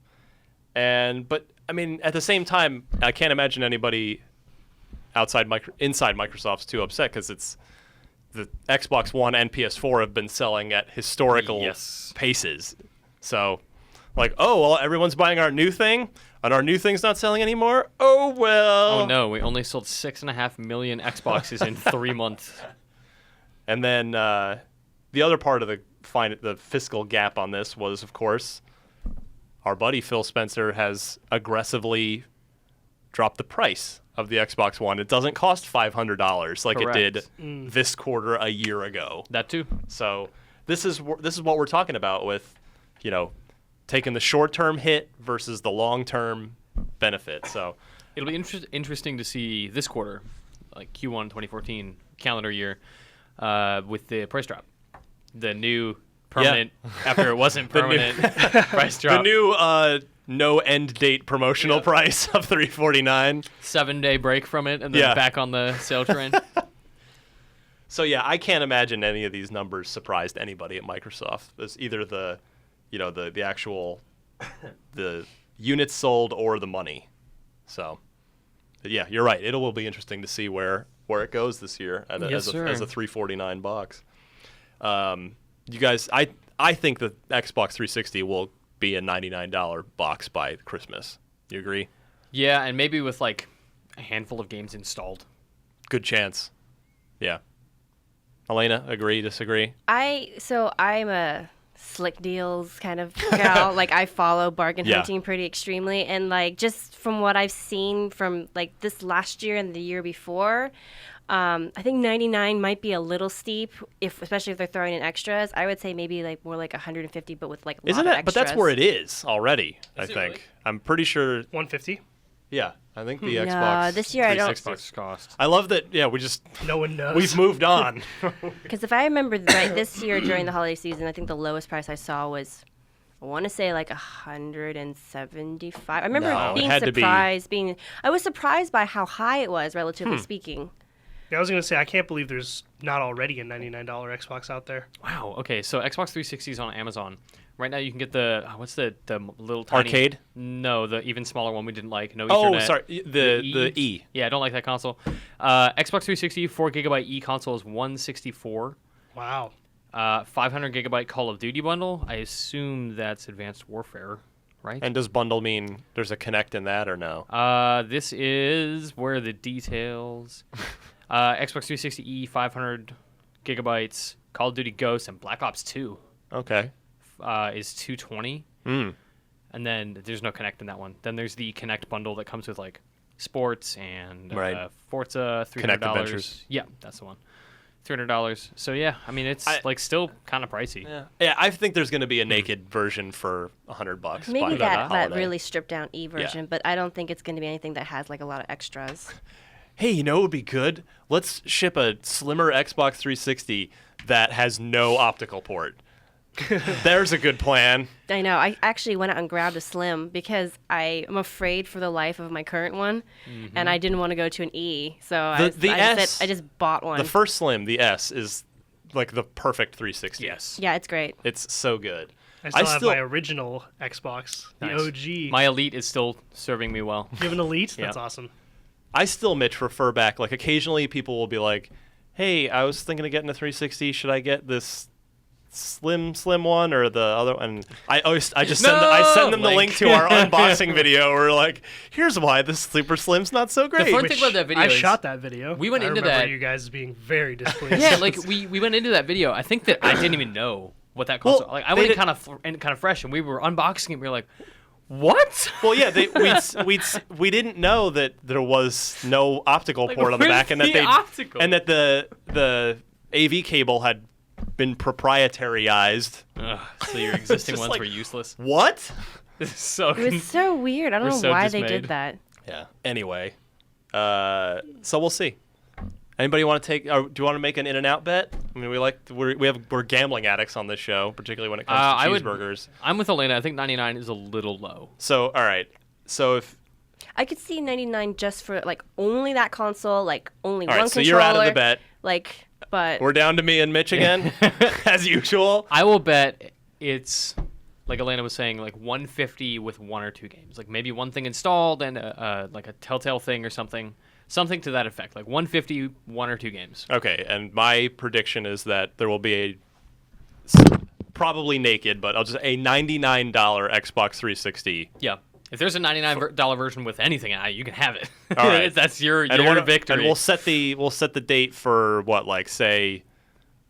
but I mean, at the same time, I can't imagine anybody inside Microsoft's too upset because it's the Xbox One and PS4 have been selling at historical Yes. paces. So, like, oh well, everyone's buying our new thing, and our new thing's not selling anymore. Oh well. Oh no, we only sold 6.5 million Xboxes in 3 months. And then the other part of the fiscal gap on this was, of course, our buddy Phil Spencer has aggressively dropped the price of the Xbox One. It doesn't cost $500 like Correct. it did this quarter a year ago. That too. So this is what we're talking about with, taking the short-term hit versus the long-term benefit. So It'll be interesting to see this quarter, like Q1 2014 calendar year, with the price drop. The new permanent, after it wasn't permanent, price drop. the new no end date promotional price of $349. 7-day break from it, and then Yeah. back on the sale train. So yeah, I can't imagine any of these numbers surprised anybody at Microsoft. It's either the actual the units sold or the money. So but yeah, you're right. It will be interesting to see where it goes this year Yes, sir. as a $349. You guys, I think the Xbox 360 will be a $99 box by Christmas. You agree? Yeah, and maybe with like a handful of games installed. Good chance. Yeah. Elena, agree, disagree? I'm a slick deals kind of gal. Like, I follow bargain Yeah. hunting pretty extremely, and like just from what I've seen from like this last year and the year before, I think 99 might be a little steep, especially if they're throwing in extras. I would say maybe like more like 150, but with like a lot Isn't of it? extras. But that's where it is already. I Is it think. really? I'm pretty sure. 150? Yeah, I think the No, Xbox. this year I don't. Xbox cost. I love that. Yeah, No one knows. we've moved on. Because if I remember right, this year during the holiday season, I think the lowest price I saw was, I want to say like 175. I remember No, it being had to be- surprised. I was surprised by how high it was, relatively speaking. Yeah, I was going to say, I can't believe there's not already a $99 Xbox out there. Wow. Okay, so Xbox 360 is on Amazon right now. You can get the what's the little tiny Arcade? No, the even smaller one we didn't like. No Oh, Ethernet. sorry. The E. Yeah, I don't like that console. Xbox 360 4GB E console is $164. Wow. 500 gigabyte Call of Duty bundle. I assume that's Advanced Warfare, right? And does bundle mean there's a Kinect in that or no? This is where the details. Xbox 360e 500 gigabytes. Call of Duty Ghosts and Black Ops 2 Okay. is $220. Mm. And then there's no Kinect in that one. Then there's the Kinect bundle that comes with like sports and Right. Forza, $300. Kinect Adventures. Yeah, that's the one. $300. So yeah, I mean it's like still kind of pricey. Yeah, I think there's going to be a naked version for $100. Maybe by that holiday. really stripped down E version, but I don't think it's going to be anything that has like a lot of extras. Hey, you know what would be good? Let's ship a slimmer Xbox 360 that has no optical port. There's a good plan. I know. I actually went out and grabbed a Slim because I am afraid for the life of my current one, and I didn't want to go to an E. So I just bought one. The first Slim, the S, is like the perfect 360. Yes. Yeah, it's great. It's so good. I still have my original Xbox, the Nice. OG. My Elite is still serving me well. You have an Elite? Yeah. That's awesome. I still, Mitch, refer back. Like occasionally people will be like, hey, I was thinking of getting a 360. Should I get this slim one or the other one? I just send them the link to our unboxing video. We're like, here's why this super slim's not so great. fun thing about that video I is shot that video. we went I into remember that- you guys being very displeased. Yeah, like we went into that video. I think that I didn't even know what that console. Well, like I they went did- in kind of fresh, and we were unboxing it. And we were like, What? Well, yeah, we didn't know that there was no optical port on the back, and that the AV cable had been proprietaryized. So your existing ones like, were useless. What? This is so. It was so weird. I don't know why they did that. Yeah. Anyway, so we'll see. Anybody want to take? Do you want to make an In-N-Out bet? I mean, we're gambling addicts on this show, particularly when it comes to cheeseburgers. I'm with Elena. I think 99 is a little low. So all right. So if I could see 99 just for like only that console, like only all one right, so controller. you're out of the bet. Like, but We're down to me and Mitch again, as usual. I will bet it's like Elena was saying, like 150 with 1 or 2 games, like maybe one thing installed and like a Telltale thing or something to that effect, like 150, 1 or 2 games. Okay, and my prediction is that there will be probably naked, but I'll just a $99 Xbox 360. Yeah. If there's a $99 version with anything in it, you can have it. All right. That's your victory. And we'll set the date for what, like say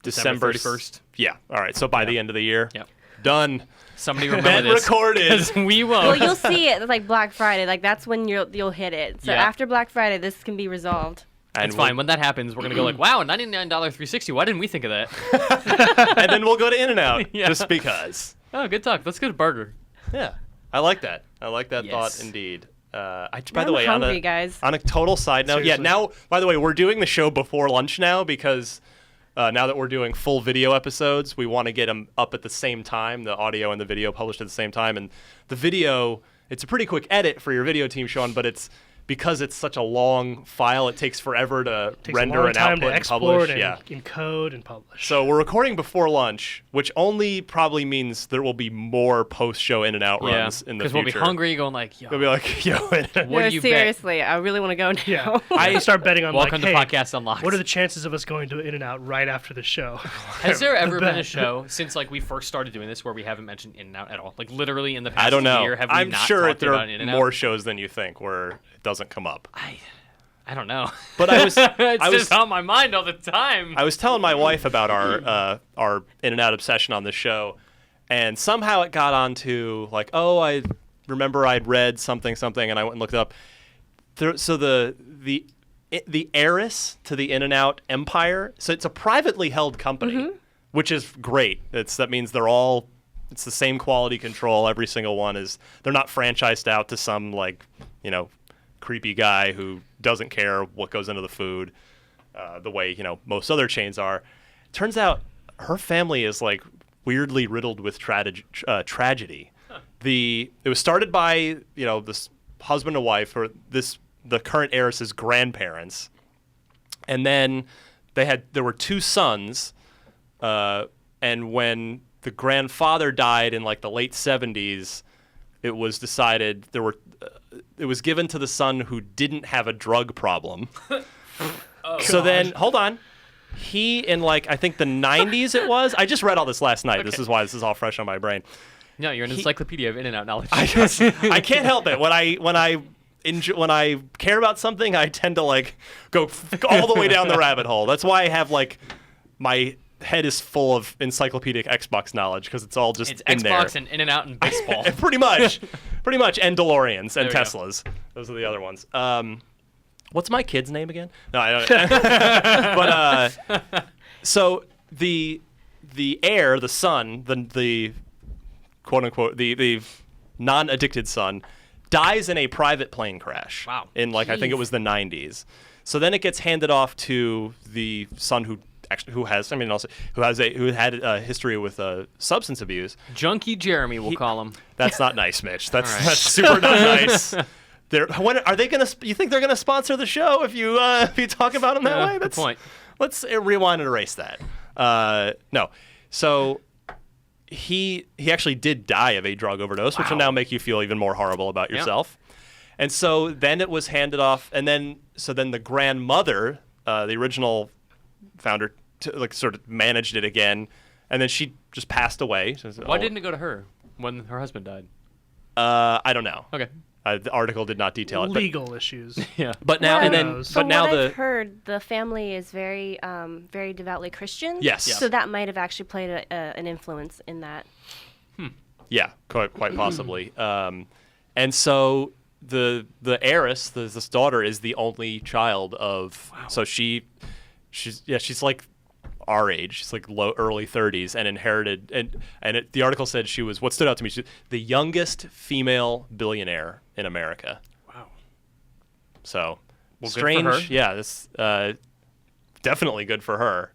December 31st. Yeah. All right. So by the end of the year. Yep. Done. Somebody remember Bet this. recorded. 'Cause we won't. well, you'll see it like Black Friday. Like that's when you'll hit it. So Yeah. after Black Friday, this can be resolved. And It's fine. When that happens, we're going to go like, wow, $99 360. Why didn't we think of that? and then we'll go to In-N-Out Yeah. just because. Oh, good talk. Let's get a burger. Yeah. I like that. I like that Yes. thought indeed. By I'm the way, hungry, guys. on a total side note, Seriously. now, by the way, we're doing the show before lunch now because now that we're doing full video episodes, we want to get them up at the same time, the audio and the video published at the same time. And the video, it's a pretty quick edit for your video team, Sean, but it's because it's such a long file, it takes forever to Takes render a long and time output to and publish. export and Yeah. encode and publish. So we're recording before lunch, which only probably means there will be more post-show In-N-Out runs in the future. Because we'll be hungry going like, yo, We'll be like, yo, what No, do you bet? seriously, I really want to go now. yeah, I start betting on Welcome like, to hey, Podcast Unlocked. what are the chances of us going to In-N-Out right after the show? Has there ever been a bet. show since like we first started doing this where we haven't mentioned In-N-Out at all? Like literally in the past I don't know. year, have we I'm not sure talked there about are In-N-Out? more shows than you think where it doesn't come up. I don't know. But I was, it's I was, just on my mind all the time. I was telling my wife about our In-N-Out obsession on this show, and somehow it got onto like, oh, I remember I'd read something, and I went and looked it up. So the heiress to the In-N-Out empire. So it's a privately held company, which is great. That means it's the same quality control. Every single one is. They're not franchised out to some like, creepy guy who doesn't care what goes into the food, the way most other chains are. Turns out her family is like weirdly riddled with tragedy. It was started by this husband and wife, or the current heiress's grandparents, and then there were 2 sons, and when the grandfather died in like the late 70s, it was decided it was given to the son who didn't have a drug problem. So then, hold on. He, in like, I think the 90s it was. I just read all this last night. Okay. This is why this is all fresh on my brain. No, you're an encyclopedia of In-N-Out knowledge. I can't help it. When I care about something, I tend to like go all the way down the rabbit hole. That's why I have like my head is full of encyclopedic Xbox knowledge because it's all just It's in Xbox there. and In-N-Out and baseball. Pretty much, and DeLoreans and There we go. Teslas. Those are the other ones. What's my kid's name again? No, I don't. But so the heir, the son, the quote unquote the non-addicted son, dies in a private plane crash. Wow. In like I think it was the 90s. So then it gets handed off to the son who had a history with substance abuse. Junkie Jeremy, we'll call him. That's not nice, Mitch. That's All right. that's super not nice. When are they gonna? You think they're gonna sponsor the show if you talk about them that way? Good point. Let's rewind and erase that. No. So he actually did die of a drug overdose, which will now make you feel even more horrible about yourself. And so then it was handed off, and then the grandmother, the original founder, sort of managed it again, and then she just passed away. Why didn't it go to her when her husband died? I don't know. Okay. The article did not detail it. Legal issues. Yeah. But now Who and then, knows? but From now what the I've heard, the family is very, very devoutly Christian. Yes. So that might have actually played an influence in that. yeah, quite possibly. And so the heiress, this daughter, is the only child of. Wow. So she's like our age. She's like early 30s and inherited. And the article said she was, what stood out to me, she's the youngest female billionaire in America. Wow. So Well, strange. good for her. Yeah, this definitely good for her.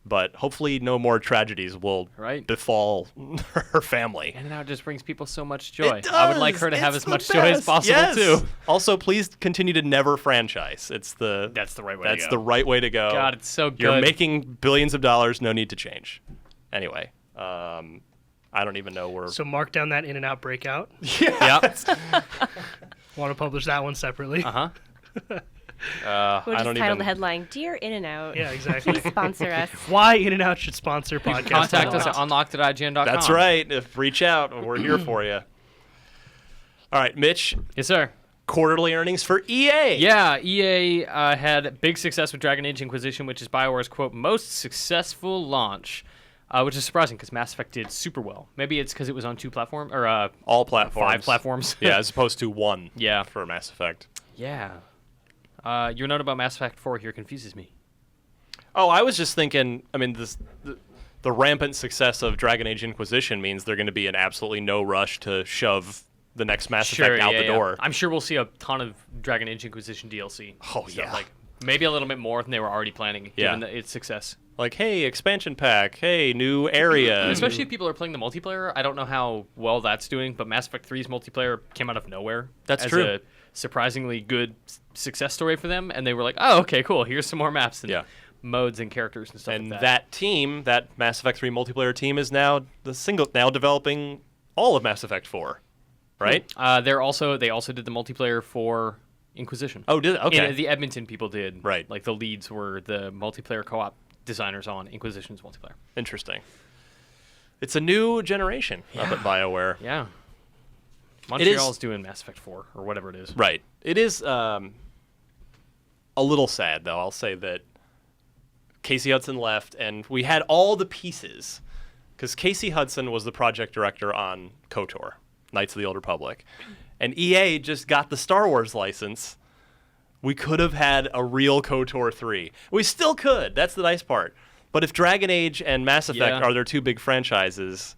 But hopefully no more tragedies will befall her family. And now it just brings people so much joy. It does. I would like her to have as much joy as possible, yes. too. Also, please continue to never franchise. That's the right way to go. That's the right way to go. God, it's so good. You're making billions of dollars. No need to change. Anyway, I don't even know where. So mark down that In-N-Out breakout. Yeah. Want to publish that one separately? Uh-huh. We'll just title the headline, Dear In-N-Out. Yeah, exactly. Please sponsor us. Why In-N-Out should sponsor podcast. Contact us at unlocked@ign.com. That's right. Reach out. We're here for you. All right, Mitch. Yes, sir. Quarterly earnings for EA. Yeah, EA had big success with Dragon Age Inquisition, which is BioWare's, quote, most successful launch, which is surprising because Mass Effect did super well. Maybe it's because it was on 2 platforms, or all platforms. 5 platforms. Yeah, as opposed to 1 yeah. for Mass Effect. Yeah. Your note about Mass Effect 4 here confuses me. Oh, I was just thinking, I mean, the rampant success of Dragon Age Inquisition means they're going to be in absolutely no rush to shove the next Mass Effect out the door. I'm sure we'll see a ton of Dragon Age Inquisition DLC. Oh, yeah. Like, maybe a little bit more than they were already planning, given its success. Like, hey, expansion pack, hey, new area. Especially if people are playing the multiplayer. I don't know how well that's doing, but Mass Effect 3's multiplayer came out of nowhere. That's as true. A surprisingly good success story for them, and they were like, oh, okay, cool, here's some more maps and modes and characters and stuff and like that team, that Mass Effect 3 multiplayer team, is now developing all of Mass Effect 4, right? They also did the multiplayer for Inquisition. Oh, did okay. The Edmonton people did. Right. Like the leads were the multiplayer co-op designers on Inquisition's multiplayer. Interesting. It's a new generation up at BioWare. Yeah. Montreal's doing Mass Effect 4 or whatever it is. Right. It is a little sad, though. I'll say that Casey Hudson left, and we had all the pieces, because Casey Hudson was the project director on KOTOR, Knights of the Old Republic, and EA just got the Star Wars license. We could have had a real KOTOR 3. We still could. That's the nice part. But if Dragon Age and Mass Effect are their 2 big franchises...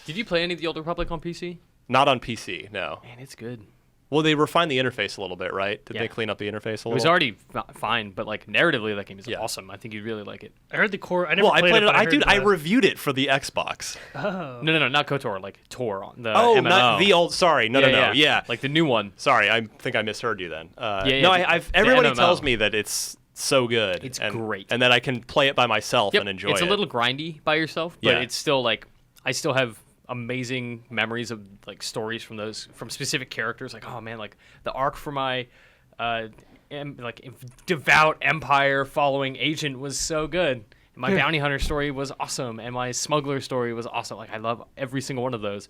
Did you play any of the Old Republic on PC? Not on PC, no. Man, it's good. Well, they refined the interface a little bit, right? Did they clean up the interface a little? It was already fine, but like narratively, that game is awesome. I think you'd really like it. I heard the core. I never played it. I reviewed it for the Xbox. Oh. No, not KOTOR, like Tor on the MMO. not the old. Sorry, no, yeah, like the new one. Sorry, I think I misheard you then. I've everybody tells me that it's so good. It's great, and that I can play it by myself and enjoy it. It's a little grindy by yourself, but it's still like I still have amazing memories of like stories from specific characters. Like, oh man, like the arc for my devout Empire following agent was so good. And my bounty hunter story was awesome, and my smuggler story was awesome. Like, I love every single one of those.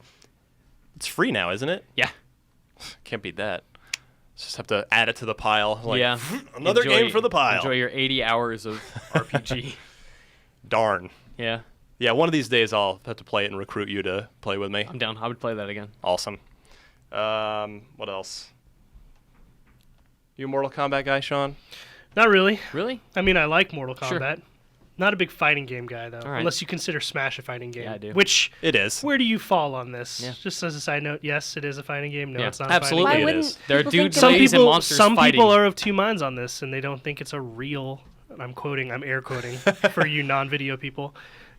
It's free now, isn't it? Yeah. Can't beat that. Just have to add it to the pile. Like, yeah. Another game for the pile. Enjoy your 80 hours of RPG. Darn. Yeah. Yeah, one of these days I'll have to play it and recruit you to play with me. I'm down. I would play that again. Awesome. What else? You a Mortal Kombat guy, Sean? Not really. Really? I mean, I like Mortal Kombat. Sure. Not a big fighting game guy, though. All right. Unless you consider Smash a fighting game. Yeah, I do. Which it is. Where do you fall on this? Yeah. Just as a side note, yes, it is a fighting game. No, Yeah. it's not Absolutely a fighting game. it is. There are people dudes, think ladies, and monsters Some fighting. people are of two minds on this, and they don't think it's a real, I'm air quoting for you non-video people,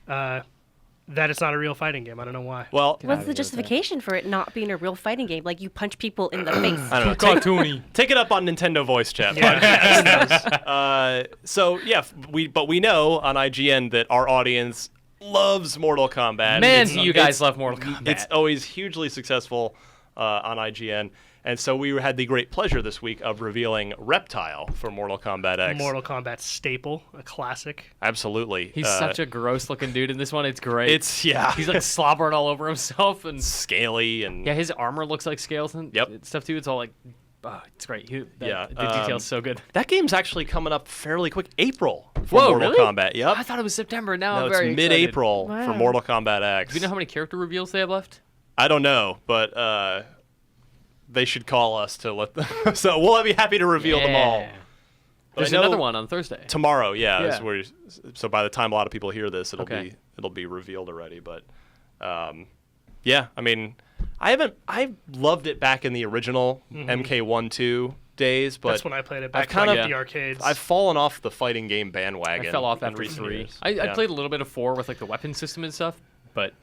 that it's not a real fighting game. I don't know why. Well, What's the justification for it not being a real fighting game? Like, you punch people in the face. I don't know. Cartoony. Take it up on Nintendo Voice Chat. Yeah. So yeah, we know on IGN that our audience loves Mortal Kombat. Man, you guys love Mortal Kombat. It's always hugely successful on IGN. And so we had the great pleasure this week of revealing Reptile for Mortal Kombat X. Mortal Kombat staple, a classic. Absolutely. He's such a gross-looking dude in this one. It's great. Yeah. He's like slobbering all over himself and scaly and yeah, his armor looks like scales and stuff too. It's all like, it's great. The detail's so good. That game's actually coming up fairly quick. April for Whoa, Mortal really? Kombat. Yep. I thought it was September. Now No, I'm it's very excited. mid-April for Wow. Mortal Kombat X. Do you know how many character reveals they have left? I don't know, but they should call us to let them. So we'll be happy to reveal them all. But There's I know another one on Thursday. tomorrow. Yeah, Yeah. is where, so by the time a lot of people hear this, Okay. it'll be revealed already. But yeah, I mean, I loved it back in the original MK1-2 days, but That's when I played it back kind in of the arcades. I've fallen off the fighting game bandwagon. I fell off in after recent 3. years. I Yeah. played a little bit of 4 with like the weapon system and stuff, but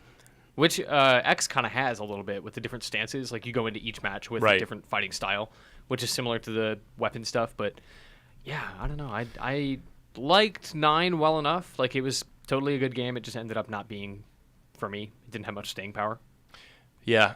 which X kind of has a little bit with the different stances. Like you go into each match with a Right. different fighting style, which is similar to the weapon stuff. But yeah, I don't know. I liked 9 well enough. Like it was totally a good game. It just ended up not being for me. It didn't have much staying power. Yeah.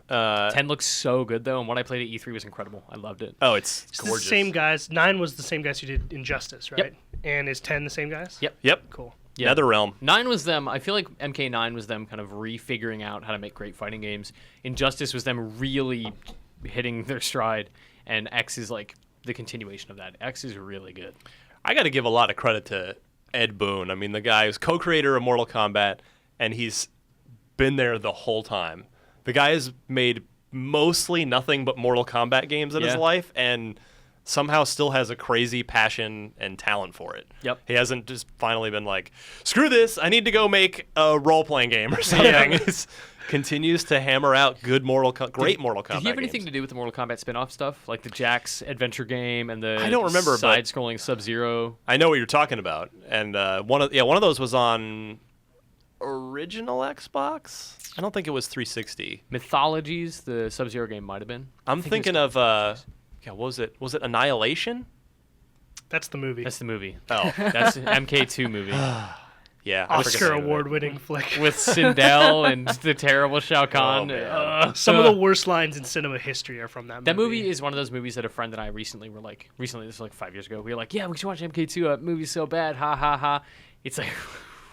10 looks so good though, and what I played at E3 was incredible. I loved it. Oh, it's It's the gorgeous. same guys. 9 was the same guys who did Injustice, right? Yep. And is 10 the same guys? Yep. Yep. Cool. Yeah. NetherRealm. 9 was them. I feel like MK9 was them kind of refiguring out how to make great fighting games. Injustice was them really hitting their stride, and X is like the continuation of that. X is really good. I got to give a lot of credit to Ed Boon. I mean, the guy who's co-creator of Mortal Kombat, and he's been there the whole time. The guy has made mostly nothing but Mortal Kombat games in his Yeah. life, and somehow still has a crazy passion and talent for it. Yep. He hasn't just finally been like, screw this, I need to go make a role-playing game or something. He's continues to hammer out good great Mortal Kombat Did he have anything games. to do with the Mortal Kombat spin-off stuff, like the Jax adventure game and the I don't remember, but- side-scrolling Sub-Zero? I know what you're talking about, and one of those was on original Xbox. I don't think it was 360. Mythologies, the Sub-Zero game might have been. I'm think it was thinking of what was it? Was it Annihilation? That's the movie. That's the movie. Oh, That's an MK2 movie yeah. I forget the Oscar name of it. award-winning flick. with Sindel and the terrible Shao Kahn. man. Some of the worst lines in cinema history are from that movie. That movie is one of those movies that a friend and I recently, this was like 5 years ago, we were like, yeah, we should watch MK2. That movie's so bad. Ha, ha, ha. It's like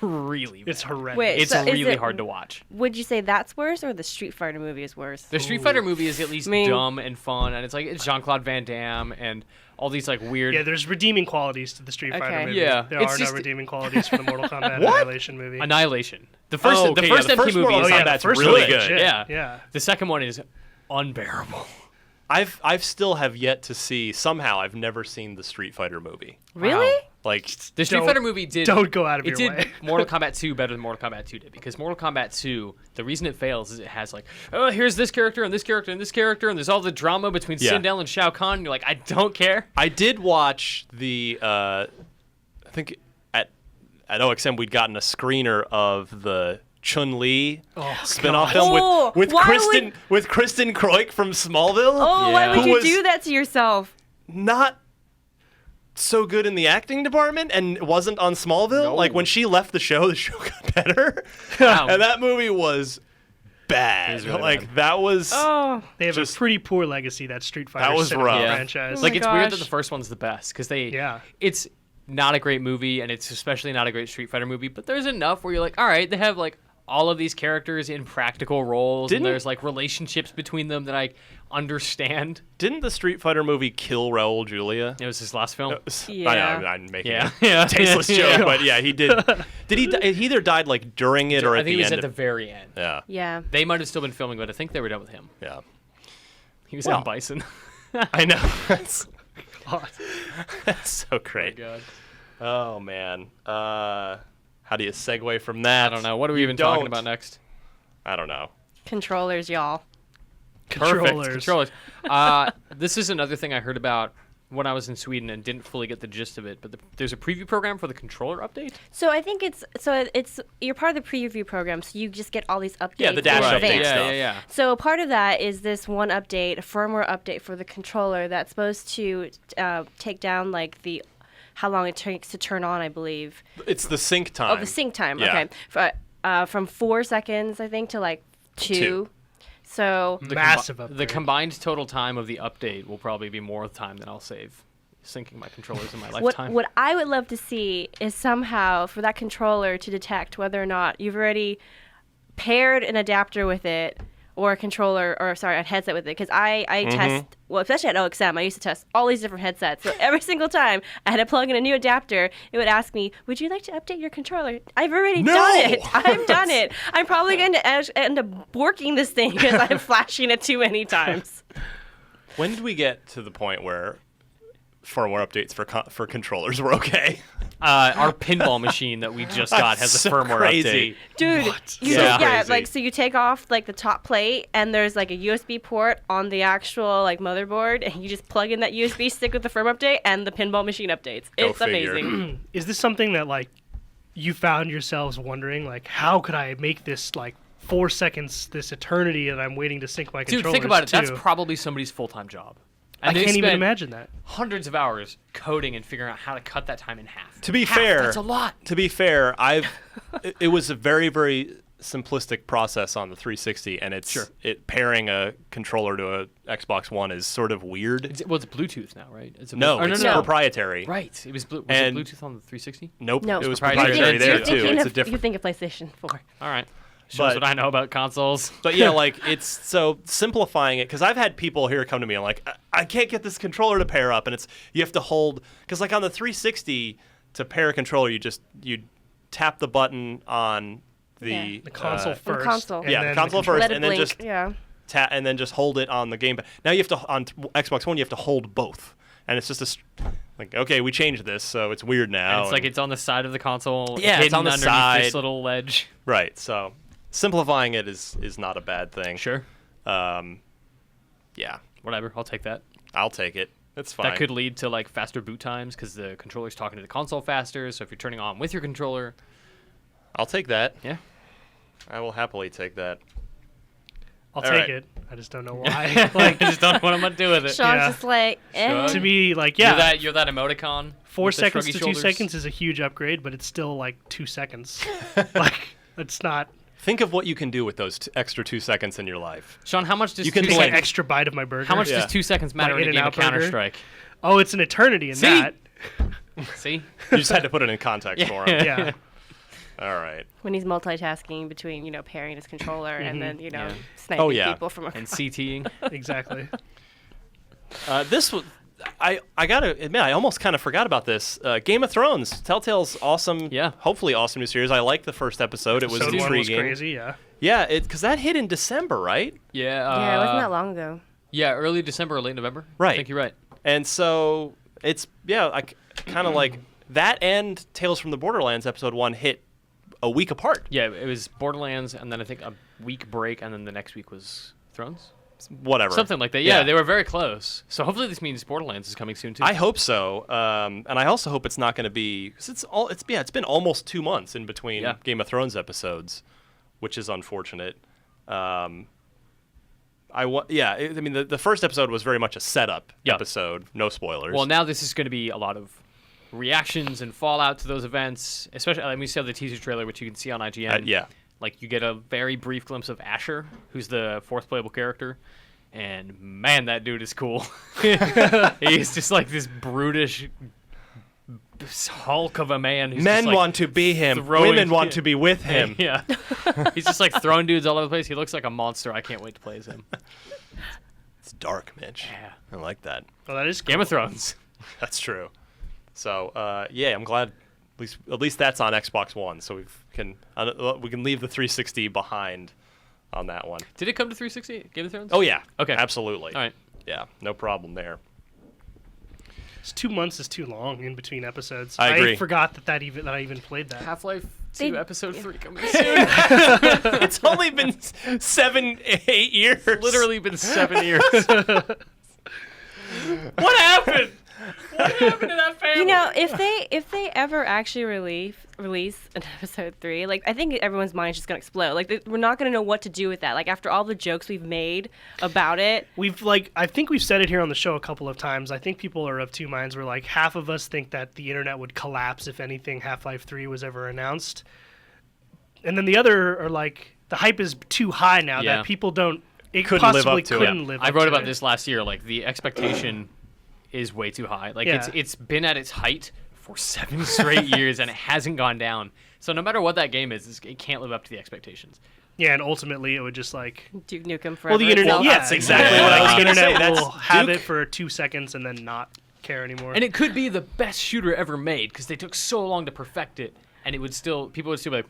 really bad. It's horrendous. Wait, It's so is really it- hard to watch. Would you say that's worse or the Street Fighter movie is worse? The Street Fighter movie is at least I mean- dumb and fun, and it's Jean-Claude Van Damme and all these like weird. Yeah, there's redeeming qualities to the Street Fighter Okay. movie. Yeah, There it's are just- no redeeming qualities for the Mortal Kombat What? Annihilation movie. Annihilation. The first, Oh, okay, the yeah, first the MP first movie Mortal is yeah, Kombat's the first really one's good. legit. Yeah. Yeah. The second one is unbearable. I've still have yet to see. Somehow, I've never seen the Street Fighter movie. Really? Wow. Like, The Street Don't- Fighter movie did. don't go out of it your did way. Mortal Kombat 2 better than Mortal Kombat 2 did, because Mortal Kombat 2, the reason it fails is it has like, oh, here's this character and this character and this character, and there's all the drama between Yeah. Sindel and Shao Kahn. And you're like, I don't care. I did watch the. I think at OXM we'd gotten a screener of the Chun-Li spin-off God. film Oh, with why Kristen Kroik from Smallville. Oh, why Yeah. would Who you was- do that to yourself? Not so good in the acting department and wasn't on Smallville. No. Like when she left the show got better. Wow. And that movie was bad. It was really like bad. that was Oh, They have Just- a pretty poor legacy, that Street Fighter was cinema rough. Yeah. franchise. Oh Like my it's weird that gosh. the first one's the best because Yeah. it's not a great movie and it's especially not a great Street Fighter movie, but there's enough where you're like, all right, they have like all of these characters in practical roles Didn't- and there's like relationships between them that I understand. Didn't the Street Fighter movie kill Raul Julia? It was his last film. Yeah. I know, I'm making Yeah. a Yeah. tasteless Yeah. joke, but yeah, he did. Did he? He either died like during it or I at think the it was end. at the very end. Yeah, yeah. They might have still been filming, but I think they were done with him. yeah. He was Well. on Bison. I know. That's, God. that's so great. God. Oh man. How do you segue from that? I don't know. What are we even don't. talking about next? I don't know. Controllers, y'all. Perfect. Controllers. This is another thing I heard about when I was in Sweden and didn't fully get the gist of it. But there's a preview program for the controller update. So I think it's you're part of the preview program, so you just get all these updates. Yeah, the dash in update advance. stuff. Yeah. So part of that is this one update, a firmware update for the controller that's supposed to take down like the how long it takes to turn on, I believe. It's the sync time. Oh, the sync time. Yeah. Okay, from 4 seconds I think to like 2. Two. So Massive The upgrade. combined total time of the update will probably be more time than I'll save syncing my controllers in my lifetime. what I would love to see is somehow for that controller to detect whether or not you've already paired an adapter with it or a controller or a headset with it, because I test, well, especially at OXM, I used to test all these different headsets. So every single time I had to plug in a new adapter, it would ask me, would you like to update your controller? I've already done it. I've done it. I'm probably going to end up borking this thing because I'm flashing it too many times. When did we get to the point where firmware updates for controllers were okay? Our pinball machine that we just got has a So firmware crazy. update. Dude, you Yeah. just, Crazy. like so you take off like the top plate and there's like a USB port on the actual like motherboard and you just plug in that USB stick with the firm update and the pinball machine updates. Go It's figure. amazing. Is this something that like you found yourselves wondering, like, how could I make this like 4 seconds, this eternity that I'm waiting to sync my Dude, controllers think about it. to? That's probably somebody's full-time job. I And they can't even spent imagine that. hundreds of hours coding and figuring out how to cut that time in half. To be Half, fair, that's a lot. To be fair, it was a very, very simplistic process on the 360, and it pairing a controller to a Xbox One is sort of weird. It's Bluetooth now, right? It's No, it's no. proprietary. Right. It was it And- Bluetooth on the 360? Nope, No, it was proprietary proprietary there, there too. It's a You different. think of PlayStation 4. All right. Shows But- what I know about consoles. But yeah, like it's so simplifying it because I've had people here come to me and like I can't get this controller to pair up, and it's you have to hold because like on the 360 to pair a controller you tap the button on the The console first. console. and yeah, then the console controller. first, Let it and then blink. just Yeah. tap and then just hold it on the gamepad. Now you have to on Xbox One you have to hold both, and it's just like okay we changed this so it's weird now. And it's like it's on the side of the console. Yeah, it's hidden on the underneath side. this little ledge. right. So simplifying it is not a bad thing. Sure. Yeah, Whatever. I'll take that. I'll take it. It's fine. That could lead to like faster boot times because the controller's talking to the console faster. So if you're turning on with your controller, I'll take that. yeah. I will happily take that. I'll All take right. it. I just don't know why. Like, I just don't know what I'm gonna do with it. Sean's Yeah. just like, eh. Sure. to me, like, You're yeah, you're that emoticon. 4 with the seconds shruggy to shoulders. 2 seconds is a huge upgrade, but it's still like 2 seconds. Like, it's not. Think of what you can do with those extra 2 seconds in your life. Sean, how much does You can two Take blink. an extra bite of my burger. How much Yeah. does 2 seconds matter Like in a game of In-N-Out burger? Counter Strike? Oh, it's an eternity in See? that. See? You just had to put it in context for him. Yeah. All right. When he's multitasking between, pairing his controller and then, Yeah. sniping Oh, yeah. people from And across. CTing. Exactly. This was. I gotta admit, I almost kind of forgot about this. Game of Thrones, Telltale's awesome. Yeah. Hopefully awesome new series. I liked the first episode. It was Episode 1 was intriguing. crazy, yeah. Yeah, because that hit in December, right? Yeah. Yeah, it wasn't that long ago. Yeah, early December or late November. Right. I think you're right. And so it's I kind of like that and Tales from the Borderlands episode 1 hit a week apart. Yeah, it was Borderlands, and then I think a week break, and then the next week was Thrones. Whatever. Something like that. Yeah, they were very close. So hopefully this means Borderlands is coming soon too. I hope so, and I also hope it's not going to be because it's been almost 2 months in between Yeah. Game of Thrones episodes, which is unfortunate. I mean the first episode was very much a setup Yeah. episode, no spoilers. Well, now this is going to be a lot of reactions and fallout to those events. Especially, we saw the teaser trailer, which you can see on IGN. yeah, Like you get a very brief glimpse of Asher, who's the fourth playable character, and man, that dude is cool. He's just like this brutish hulk of a man. Who's men just, like, want to be him, throwing- women want to be with him. Yeah, he's just like throwing dudes all over the place. He looks like a monster. I can't wait to play as him. It's dark, Mitch. Yeah. I like that. Well, that is Game of Thrones. That's true. So I'm glad at least that's on Xbox One, so we can leave the 360 behind on that one. Did it come to 360? Game of Thrones? Oh yeah, Okay. absolutely. All right. Yeah, no problem there. 2 months is too long in between episodes. I agree. forgot that I even played that. Half-Life 2 They- Episode 3 coming soon. It's only been 7-8 years. Literally been 7 years. What happened? What happened to that family? If they ever actually release an episode 3, like I think everyone's mind's just gonna explode. Like we're not gonna know what to do with that. Like after all the jokes we've made about it. I think we've said it here on the show a couple of times. I think people are of two minds. Where like half of us think that the internet would collapse if anything Half-Life 3 was ever announced, and then the other are like the hype is too high now Yeah. that people don't. It Couldn't live possibly up to it. couldn't live. I up wrote to about it. this last year. Like the expectation is way too high. Like Yeah. it's been at its height for 7 straight years and it hasn't gone down. So no matter what that game is, it can't live up to the expectations. Yeah, and ultimately it would just like. Duke Nukem forever. Well, the internet. Well, yeah, that's exactly what what I was The gonna say. internet That's will have Duke- it for 2 seconds and then not care anymore. And it could be the best shooter ever made because they took so long to perfect it, and it would still people would still be like,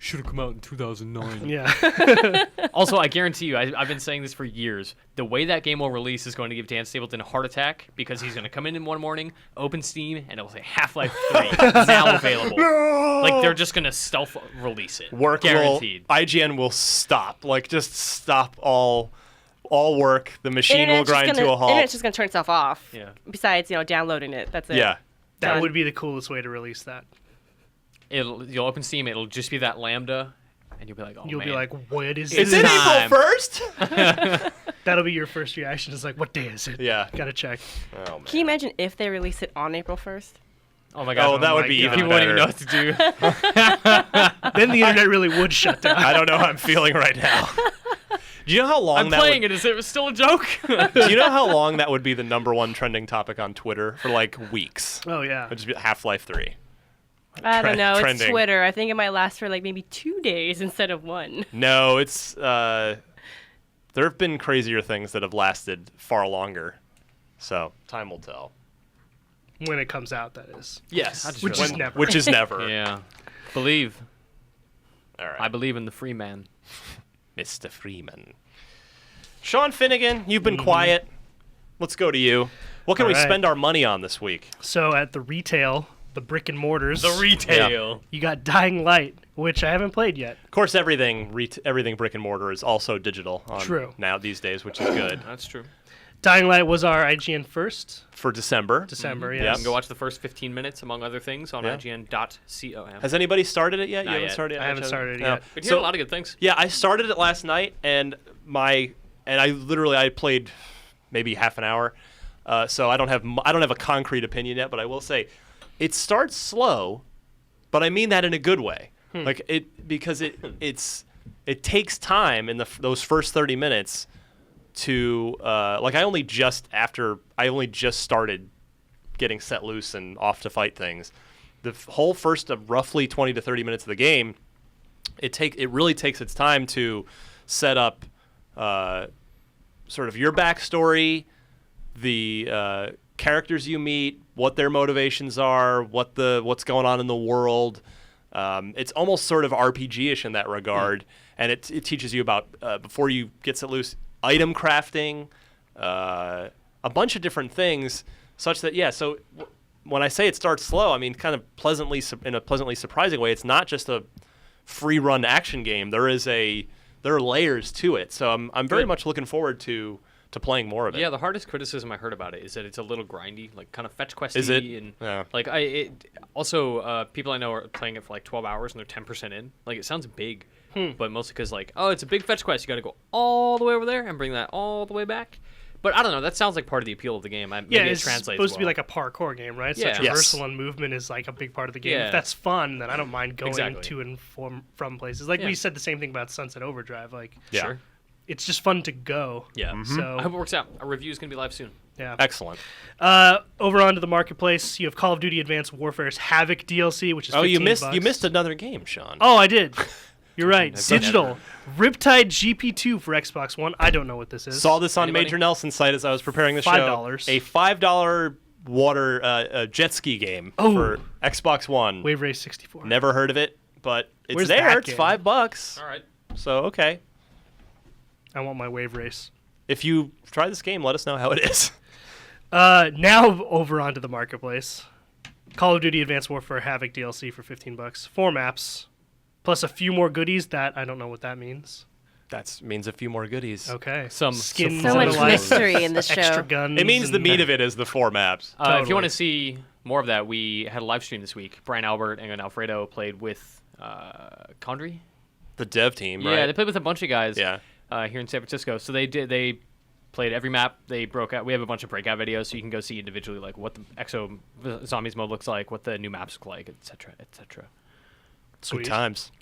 should have come out in 2009. Yeah. Also, I guarantee you, I've been saying this for years. The way that game will release is going to give Dan Stapleton a heart attack because he's going to come in one morning, open Steam, and it will say Half-Life 3 now available. Like they're just going to stealth release it. Guaranteed. IGN will stop. Like just stop all work. The machine will grind to a halt. Internet's just gonna turn itself off. Yeah. Besides, downloading it. That's it. Yeah. That Done. would be the coolest way to release that. You'll open Steam, it'll just be that Lambda, and you'll be like, oh, You'll man. be like, what is Is this? it time. April 1st? That'll be your first reaction. Is like, what day is it? Yeah. Gotta check. Oh, man. Can you imagine if they release it on April 1st? Oh my god. Oh, that would my be God. even People wouldn't better. even know what to do. Then the internet really would shut down. I don't know how I'm feeling right now. Do you know how long I'm that playing would, it. Is it still a joke? Do you know how long that would be the #1 trending topic on Twitter for like weeks? Oh yeah. It'd just be Half-Life 3. I don't know. It's trending. Twitter. I think it might last for like maybe 2 days instead of 1. No, it's there have been crazier things that have lasted far longer. So time will tell. When it comes out, that is. Yes, Which is never. Which is never. Yeah. Believe. All right. I believe in the free man. Mr. Freeman. Sean Finnegan, you've been quiet. Let's go to you. What can All we right. spend our money on this week? So at the retail, the brick and mortars, retail. you got Dying Light, which I haven't played yet. Of course, everything brick and mortar is also digital True. now these days, which is good. That's true. Dying Light was our IGN first. For December. December, Mhm. yes. Yeah. You can go watch the first 15 minutes, among other things, on Yeah. ign.com. Has anybody started it yet? Not You haven't yet. started it yet? I haven't started it No. yet. But you hear a lot of good things. Yeah, I started it last night, and I played maybe half an hour, so I don't have a concrete opinion yet. But I will say, it starts slow, but I mean that in a good way. Like because it takes time in those first 30 minutes to like I only just started getting set loose and off to fight things. The whole first roughly 20 to 30 minutes of the game, it really takes its time to set up sort of your backstory, the characters you meet, what their motivations are, what's going on in the world. It's almost sort of RPG-ish in that regard, and it teaches you about before you get set loose, item crafting, a bunch of different things, such that So when I say it starts slow, I mean kind of in a pleasantly surprising way. It's not just a free run action game. There are layers to it. So I'm very much looking forward to playing more of it. Yeah, the hardest criticism I heard about it is that it's a little grindy, like kind of fetch questy. Is it? And Yeah. like people I know are playing it for like 12 hours and they're 10% in. Like it sounds big, but mostly because like, oh, it's a big fetch quest. You got to go all the way over there and bring that all the way back. But I don't know. That sounds like part of the appeal of the game. Maybe Yeah, it it's translates supposed to be well. like a parkour game, right? Yeah. So Yes. traversal and movement is like a big part of the game. Yeah. If that's fun, then I don't mind going Exactly. to and from places. Like Yeah. we said the same thing about Sunset Overdrive. Like, Yeah. Sure. it's just fun to go. Yeah. So I hope it works out. A review is going to be live soon. yeah. Excellent. Over onto the marketplace, you have Call of Duty Advanced Warfare's Havoc DLC, which is Oh, you $15. missed another game, Sean. Oh, I did. You're right. That's not Digital. Riptide GP2 for Xbox One. I don't know what this is. Saw this on Anybody? Major Nelson's site as I was preparing the show. $5. A $5 water jet ski game Oh. for Xbox One. Wave Race 64. Never heard of it, but it's Where's there. that It's game? $5. All right. So okay. I want my Wave Race. If you try this game, let us know how it is. Now over onto the marketplace. Call of Duty Advanced Warfare Havoc DLC for $15. 4 maps, plus a few more goodies that I don't know what that means. That means a few more goodies. Okay. Some skins. So and much the like, mystery in this Extra show. guns. It means the and- meat of it is the 4 maps. If you Totally. want to see more of that, we had a live stream this week. Brian Albert and Alfredo played with Condry. The dev team, Yeah, right? they played with a bunch of guys Yeah. here in San Francisco. So they played every map. They broke out. We have a bunch of breakout videos, so you can go see individually like what the Exo Zombies mode looks like, what the new maps look like, etc., etc. Sweet. Good times.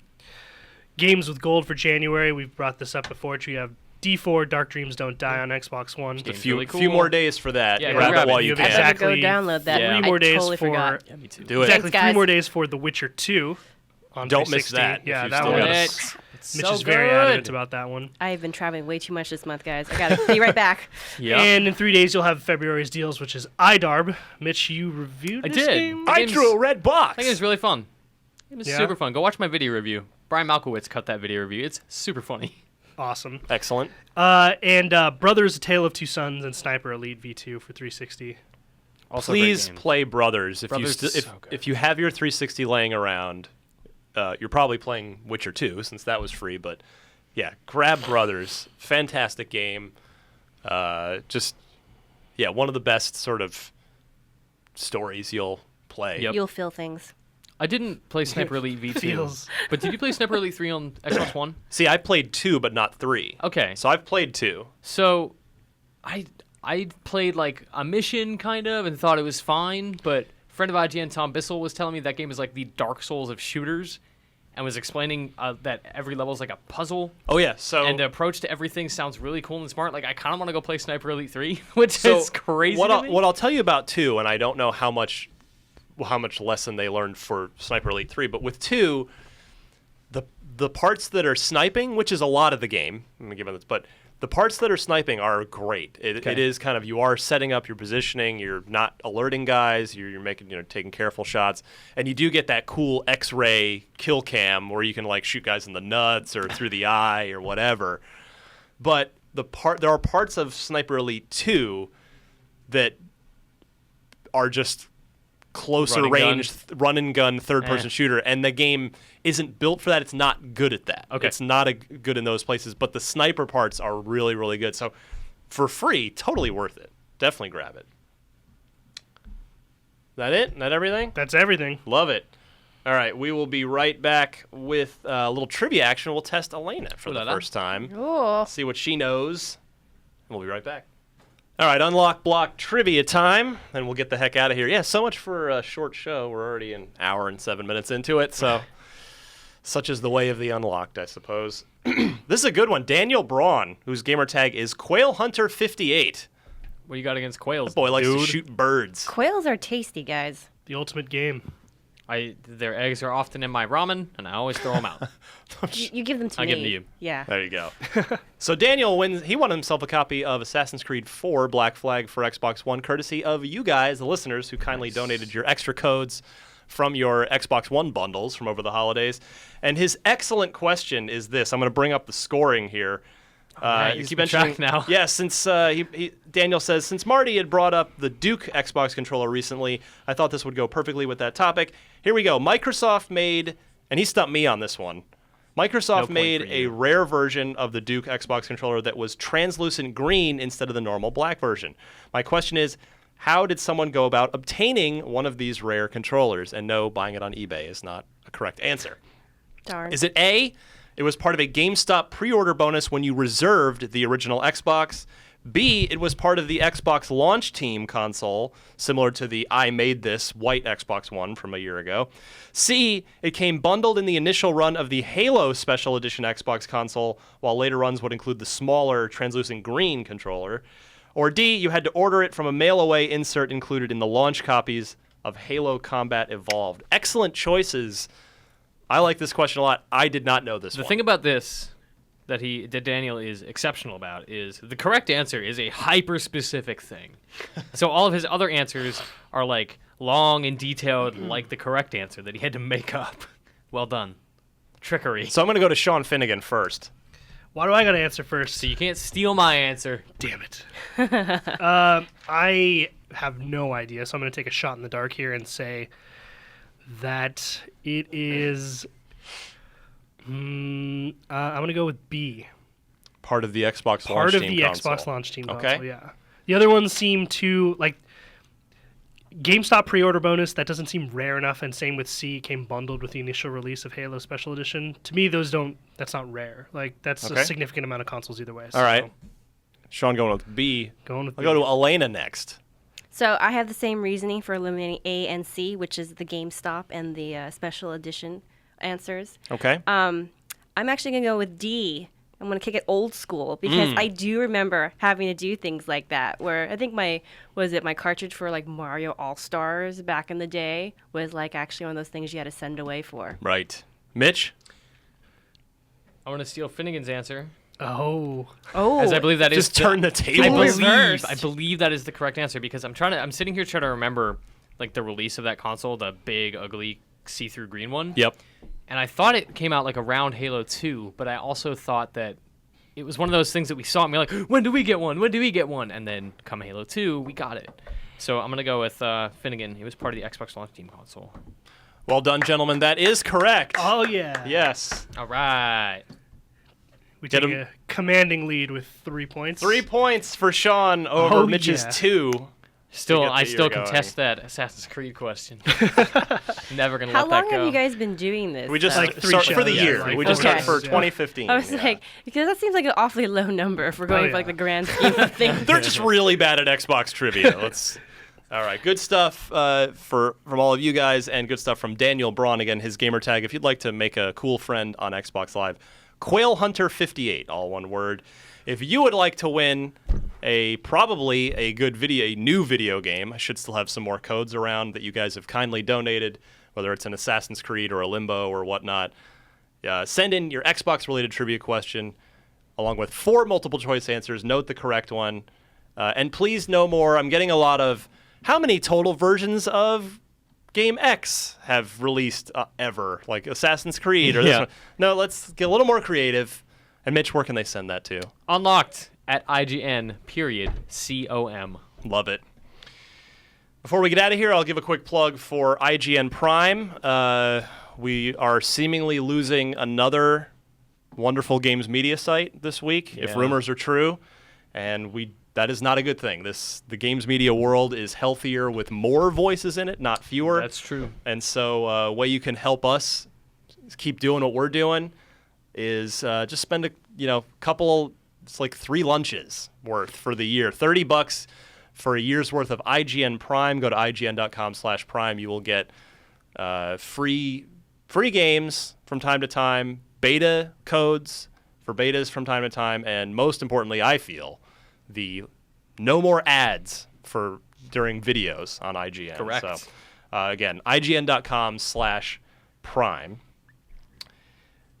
Games with gold for January. We've brought this up before. You have D4 Dark Dreams Don't Die on Xbox One. A Game's few really few cool. more days for that. Yeah, Grab grab it while it. you You can. have I have to Exactly. go download that. Yeah. 3 more I days totally for forgot. Yeah, me too. Do it. exactly Thanks, 3 guys. more days for The Witcher 2 on Don't miss 360. that if Yeah, you've that still one. got it. It's Mitch so is very good. adamant about that one. I've been traveling way too much this month, guys. I gotta be right back. Yeah. And in 3 days, you'll have February's deals, which is iDarb. Mitch, you reviewed I this did. game? The I game's- drew a red box. I think it was really fun. It was Yeah? super fun. Go watch my video review. Brian Malkowitz cut that video review. It's super funny. Awesome. Excellent. And Brothers: A Tale of Two Sons and Sniper Elite V2 for 360. Also a great Please game. play Brothers. Brothers is so good. If you have your 360 laying around, you're probably playing Witcher 2 since that was free. But yeah, grab Brothers. Fantastic game. One of the best sort of stories you'll play. Yep. You'll feel things. I didn't play Sniper Elite V2. Feels. But did you play Sniper Elite 3 on Xbox One? See, I played 2, but not 3. Okay. So I've played 2. So I played like a mission kind of and thought it was fine, but a friend of IGN, Tom Bissell, was telling me that game is like the Dark Souls of shooters and was explaining that every level is like a puzzle. Oh, yeah. So And the approach to everything sounds really cool and smart. Like, I kind of want to go play Sniper Elite 3, which is crazy what to me. I'll tell you about 2, and I don't know how much lesson they learned for Sniper Elite 3, but with 2, the parts that are sniping, which is a lot of the game, I'm gonna give it this, but the parts that are sniping are great. It is kind of, you are setting up your positioning, you're not alerting guys, you're making, taking careful shots, and you do get that cool X-ray kill cam where you can like shoot guys in the nuts or through the eye or whatever. But there are parts of Sniper Elite 2 that are just closer range run and gun third person shooter, and the game isn't built for that. It's not good at that. Okay. It's not good in those places, but the sniper parts are really, really good. So for free, totally worth it. Definitely grab it. That it? That everything? That's everything. Love it. All right, we will be right back with a little trivia action. We'll test Elena for the first time. Ooh. See what she knows. And we'll be right back. All right, Unlock Block trivia time, and we'll get the heck out of here. Yeah, so much for a short show. We're already an hour and 7 minutes into it, so such is the way of the Unlocked, I suppose. This is a good one. Daniel Braun, whose gamer tag is QuailHunter58. What do you got against quails? That boy likes to Dude. shoot birds. Quails are tasty, guys. The ultimate game. Their eggs are often in my ramen, and I always throw them out. You give them to I'll me. give them to you. Yeah. There you go. So Daniel won himself a copy of Assassin's Creed 4 Black Flag for Xbox One, courtesy of you guys, the listeners, who kindly donated your extra codes from your Xbox One bundles from over the holidays. And his excellent question is this. I'm going to bring up the scoring here. You keep track now. Yeah, since Daniel says, since Marty had brought up the Duke Xbox controller recently, I thought this would go perfectly with that topic. Here we go. Microsoft made, and he stumped me on this one, Microsoft made a rare version of the Duke Xbox controller that was translucent green instead of the normal black version. My question is, how did someone go about obtaining one of these rare controllers? And no, buying it on eBay is not a correct answer. Darn. Is it A, it was part of a GameStop pre-order bonus when you reserved the original Xbox? B, it was part of the Xbox launch team console, similar to the I Made This white Xbox One from a year ago. C, it came bundled in the initial run of the Halo Special Edition Xbox console, while later runs would include the smaller translucent green controller. Or D, you had to order it from a mail-away insert included in the launch copies of Halo Combat Evolved. Excellent choices. I like this question a lot. I did not know this one. The thing about this that Daniel is exceptional about is the correct answer is a hyper-specific thing. So all of his other answers are like long and detailed, like the correct answer that he had to make up. Well done. Trickery. So I'm going to go to Sean Finnegan first. Why do I got to answer first? So you can't steal my answer. Damn it. I have no idea, so I'm going to take a shot in the dark here and say that it is... I'm going to go with B. Part of the Xbox Part launch of team the console. Xbox launch team Okay. console, yeah. The other ones seem too, like, GameStop pre-order bonus, that doesn't seem rare enough, and same with C, came bundled with the initial release of Halo Special Edition. To me, that's not rare. Like, that's Okay. a significant amount of consoles either way. All right. Sean going with B. Going with I'll B. go to Elena next. So I have the same reasoning for eliminating A and C, which is the GameStop and the special edition answers. Okay. I'm actually going to go with D. I'm going to kick it old school because I do remember having to do things like that where I think my cartridge for like Mario All-Stars back in the day was like actually one of those things you had to send away for. Right. Mitch? I want to steal Finnegan's answer, Oh. as I believe that is Just turn the table. I believe that is the correct answer because I'm sitting here trying to remember like the release of that console, the big, ugly, see-through green one. Yep. and I thought it came out like around Halo 2, but I also thought that it was one of those things that we saw and we were like, when do we get one? When do we get one? And then come Halo 2, we got it. So I'm going to go with Finnegan. He was part of the Xbox Launch Team console. Well done, gentlemen. That is correct. Oh, yeah. Yes. All right. We Get take him. a commanding lead with 3 points. 3 points for Sean over Oh, Mitch's yeah. 2. Still, get I that still you're contest that Assassin's Creed question. Never going to How let long that go. have you guys been doing this? We just Like 3 start for the shows, year. like We just four started for shows, yeah. 2015. I was yeah. like, because that seems like an awfully low number if we're going for like yeah. the grand scheme of things. They're just really bad at Xbox trivia. All right, good stuff from all of you guys, and good stuff from Daniel Braun. Again, his gamer tag, if you'd like to make a cool friend on Xbox Live, Quail Hunter 58, all one word. If you would like to win probably a new video game, I should still have some more codes around that you guys have kindly donated, whether it's an Assassin's Creed or a Limbo or whatnot. Send in your Xbox-related trivia question, along with 4 multiple choice answers. Note the correct one. And please no more. I'm getting a lot of, how many total versions of Game X have released ever? Like Assassin's Creed or this one. No, let's get a little more creative. And Mitch, where can they send that to? Unlocked at IGN.com. Love it. Before we get out of here, I'll give a quick plug for IGN Prime. We are seemingly losing another wonderful games media site this week, if Yeah. rumors are true. And that is not a good thing. The games media world is healthier with more voices in it, not fewer. That's true. And so a way you can help us keep doing what we're doing is just spend a couple, it's like 3 lunches worth for the year. $30 for a year's worth of IGN Prime. Go to ign.com/prime. You will get free games from time to time, beta codes for betas from time to time, and most importantly, I feel, the no more ads during videos on IGN. Correct. So again, ign.com/prime.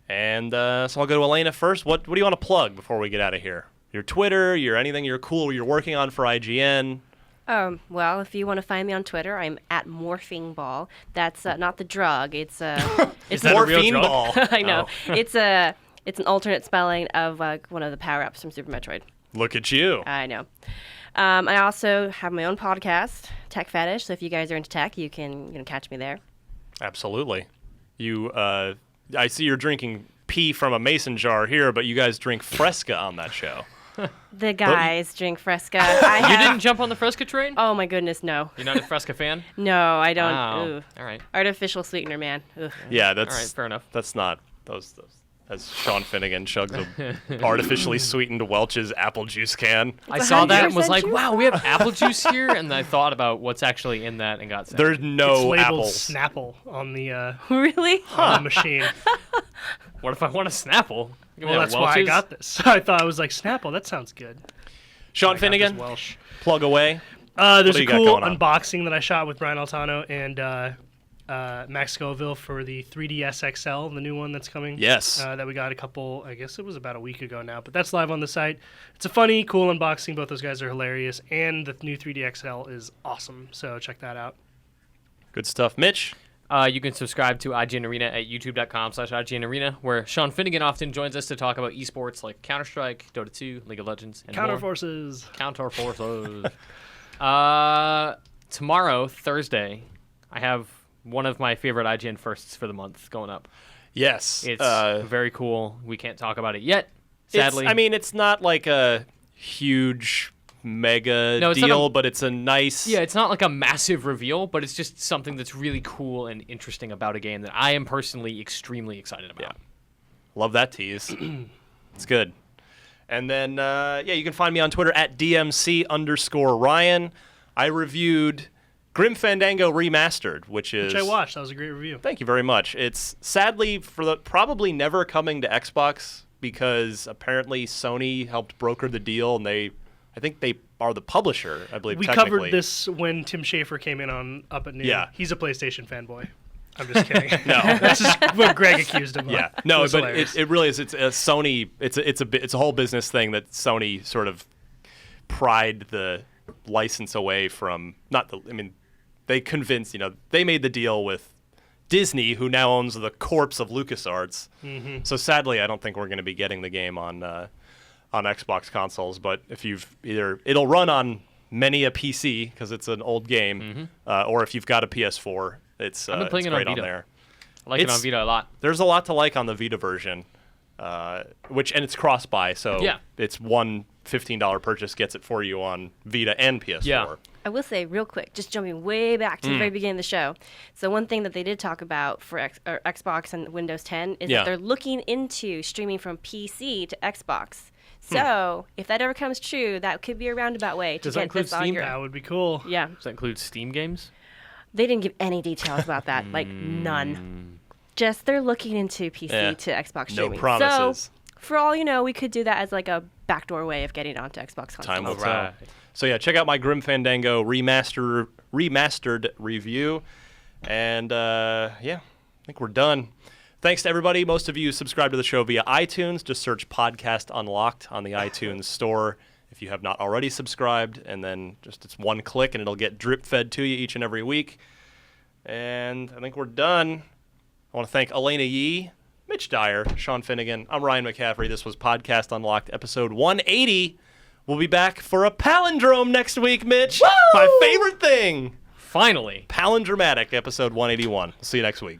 And so I'll go to Elena first. What do you want to plug before we get out of here? Your Twitter, anything you're working on for IGN. Well, if you want to find me on Twitter, I'm at Morphing Ball. That's not the drug. It's Is it's that a real Morphine drug? Ball. I know. Oh. It's an alternate spelling of one of the power-ups from Super Metroid. Look at you. I know. I also have my own podcast, Tech Fetish. So if you guys are into tech, you can catch me there. Absolutely. I see you're drinking pee from a mason jar here, but you guys drink Fresca on that show. The guys drink Fresca. You didn't jump on the Fresca train? Oh my goodness, no. You're not a Fresca fan? No, I don't. Wow. Ooh. All right. Artificial sweetener, man. Ugh. Yeah, that's All right, fair enough. That's not those. As Sean Finnegan chugs a artificially sweetened Welch's apple juice can. I saw that and was 100% like, juice. wow, we have apple juice here? And I thought about what's actually in that and got sad. There's It's no labeled apples. Snapple on the Really? on the machine. What if I want a Snapple? Give me Well, that that's why I Welch's. got this. I thought I was like, Snapple, that sounds good. Sean I got Finnegan, this Welsh. plug away. There's do a you got cool going on? unboxing that I shot with Brian Altano and Max Scoville for the 3DS XL, the new one that's coming. Yes. That we got I guess it was about a week ago now, but that's live on the site. It's a funny, cool unboxing. Both those guys are hilarious, and the new 3D XL is awesome, so check that out. Good stuff. Mitch? You can subscribe to IGN Arena at youtube.com/IGN Arena, where Sean Finnegan often joins us to talk about esports like Counter-Strike, Dota 2, League of Legends, and Counter more. Forces. Counter Forces. Tomorrow, Thursday, I have one of my favorite IGN firsts for the month going up. Yes. It's very cool. We can't talk about it yet, It's- sadly. I mean, it's not like a huge mega No, it's not deal, a- but it's a nice. yeah, it's not like a massive reveal, but it's just something that's really cool and interesting about a game that I am personally extremely excited about. Love that tease. It's good. And then, you can find me on Twitter at DMC_Ryan. I reviewed Grim Fandango Remastered, which Which I watched. That was a great review. Thank you very much. It's sadly probably never coming to Xbox because apparently Sony helped broker the deal, and I think they are the publisher, I believe. We technically. covered this when Tim Schafer came in on Up at Noon. Yeah. He's a PlayStation fanboy. I'm just kidding. No. This is what Greg accused him of. Yeah, no, was but hilarious. it really is. It's a Sony. It's a whole business thing that Sony sort of pried the license away from. They convinced. They made the deal with Disney, who now owns the corpse of LucasArts. Mm-hmm. So sadly, I don't think we're going to be getting the game on Xbox consoles. But if you've it'll run on many a PC because it's an old game, or if you've got a PS4, it's I've been playing it's it on great on Vita. there. I like it on Vita a lot. There's a lot to like on the Vita version, and it's cross-buy, so Yeah. it's one $15 purchase gets it for you on Vita and PS4. Yeah. I will say real quick, just jumping way back to the very beginning of the show. So one thing that they did talk about for Xbox and Windows 10 is Yeah. that they're looking into streaming from PC to Xbox. So if that ever comes true, that could be a roundabout way to Does that get include this on Steam? your. That would be cool. Yeah, Does that include Steam games? they didn't give any details about that, like none. Just they're looking into PC Yeah. to Xbox No streaming. promises. So for all you know, we could do that as like a backdoor way of getting onto Xbox consoles. Time will tell. Alright. So yeah, check out my Grim Fandango remastered review, and yeah, I think we're done. Thanks to everybody. Most of you subscribe to the show via iTunes. Just search Podcast Unlocked on the iTunes store if you have not already subscribed, and then it's one click and it'll get drip fed to you each and every week. And I think we're done. I want to thank Elena Yee, Mitch Dyer, Sean Finnegan. I'm Ryan McCaffrey. This was Podcast Unlocked, episode 180. We'll be back for a palindrome next week, Mitch. Woo! My favorite thing. Finally. Palindromatic, episode 181. See you next week.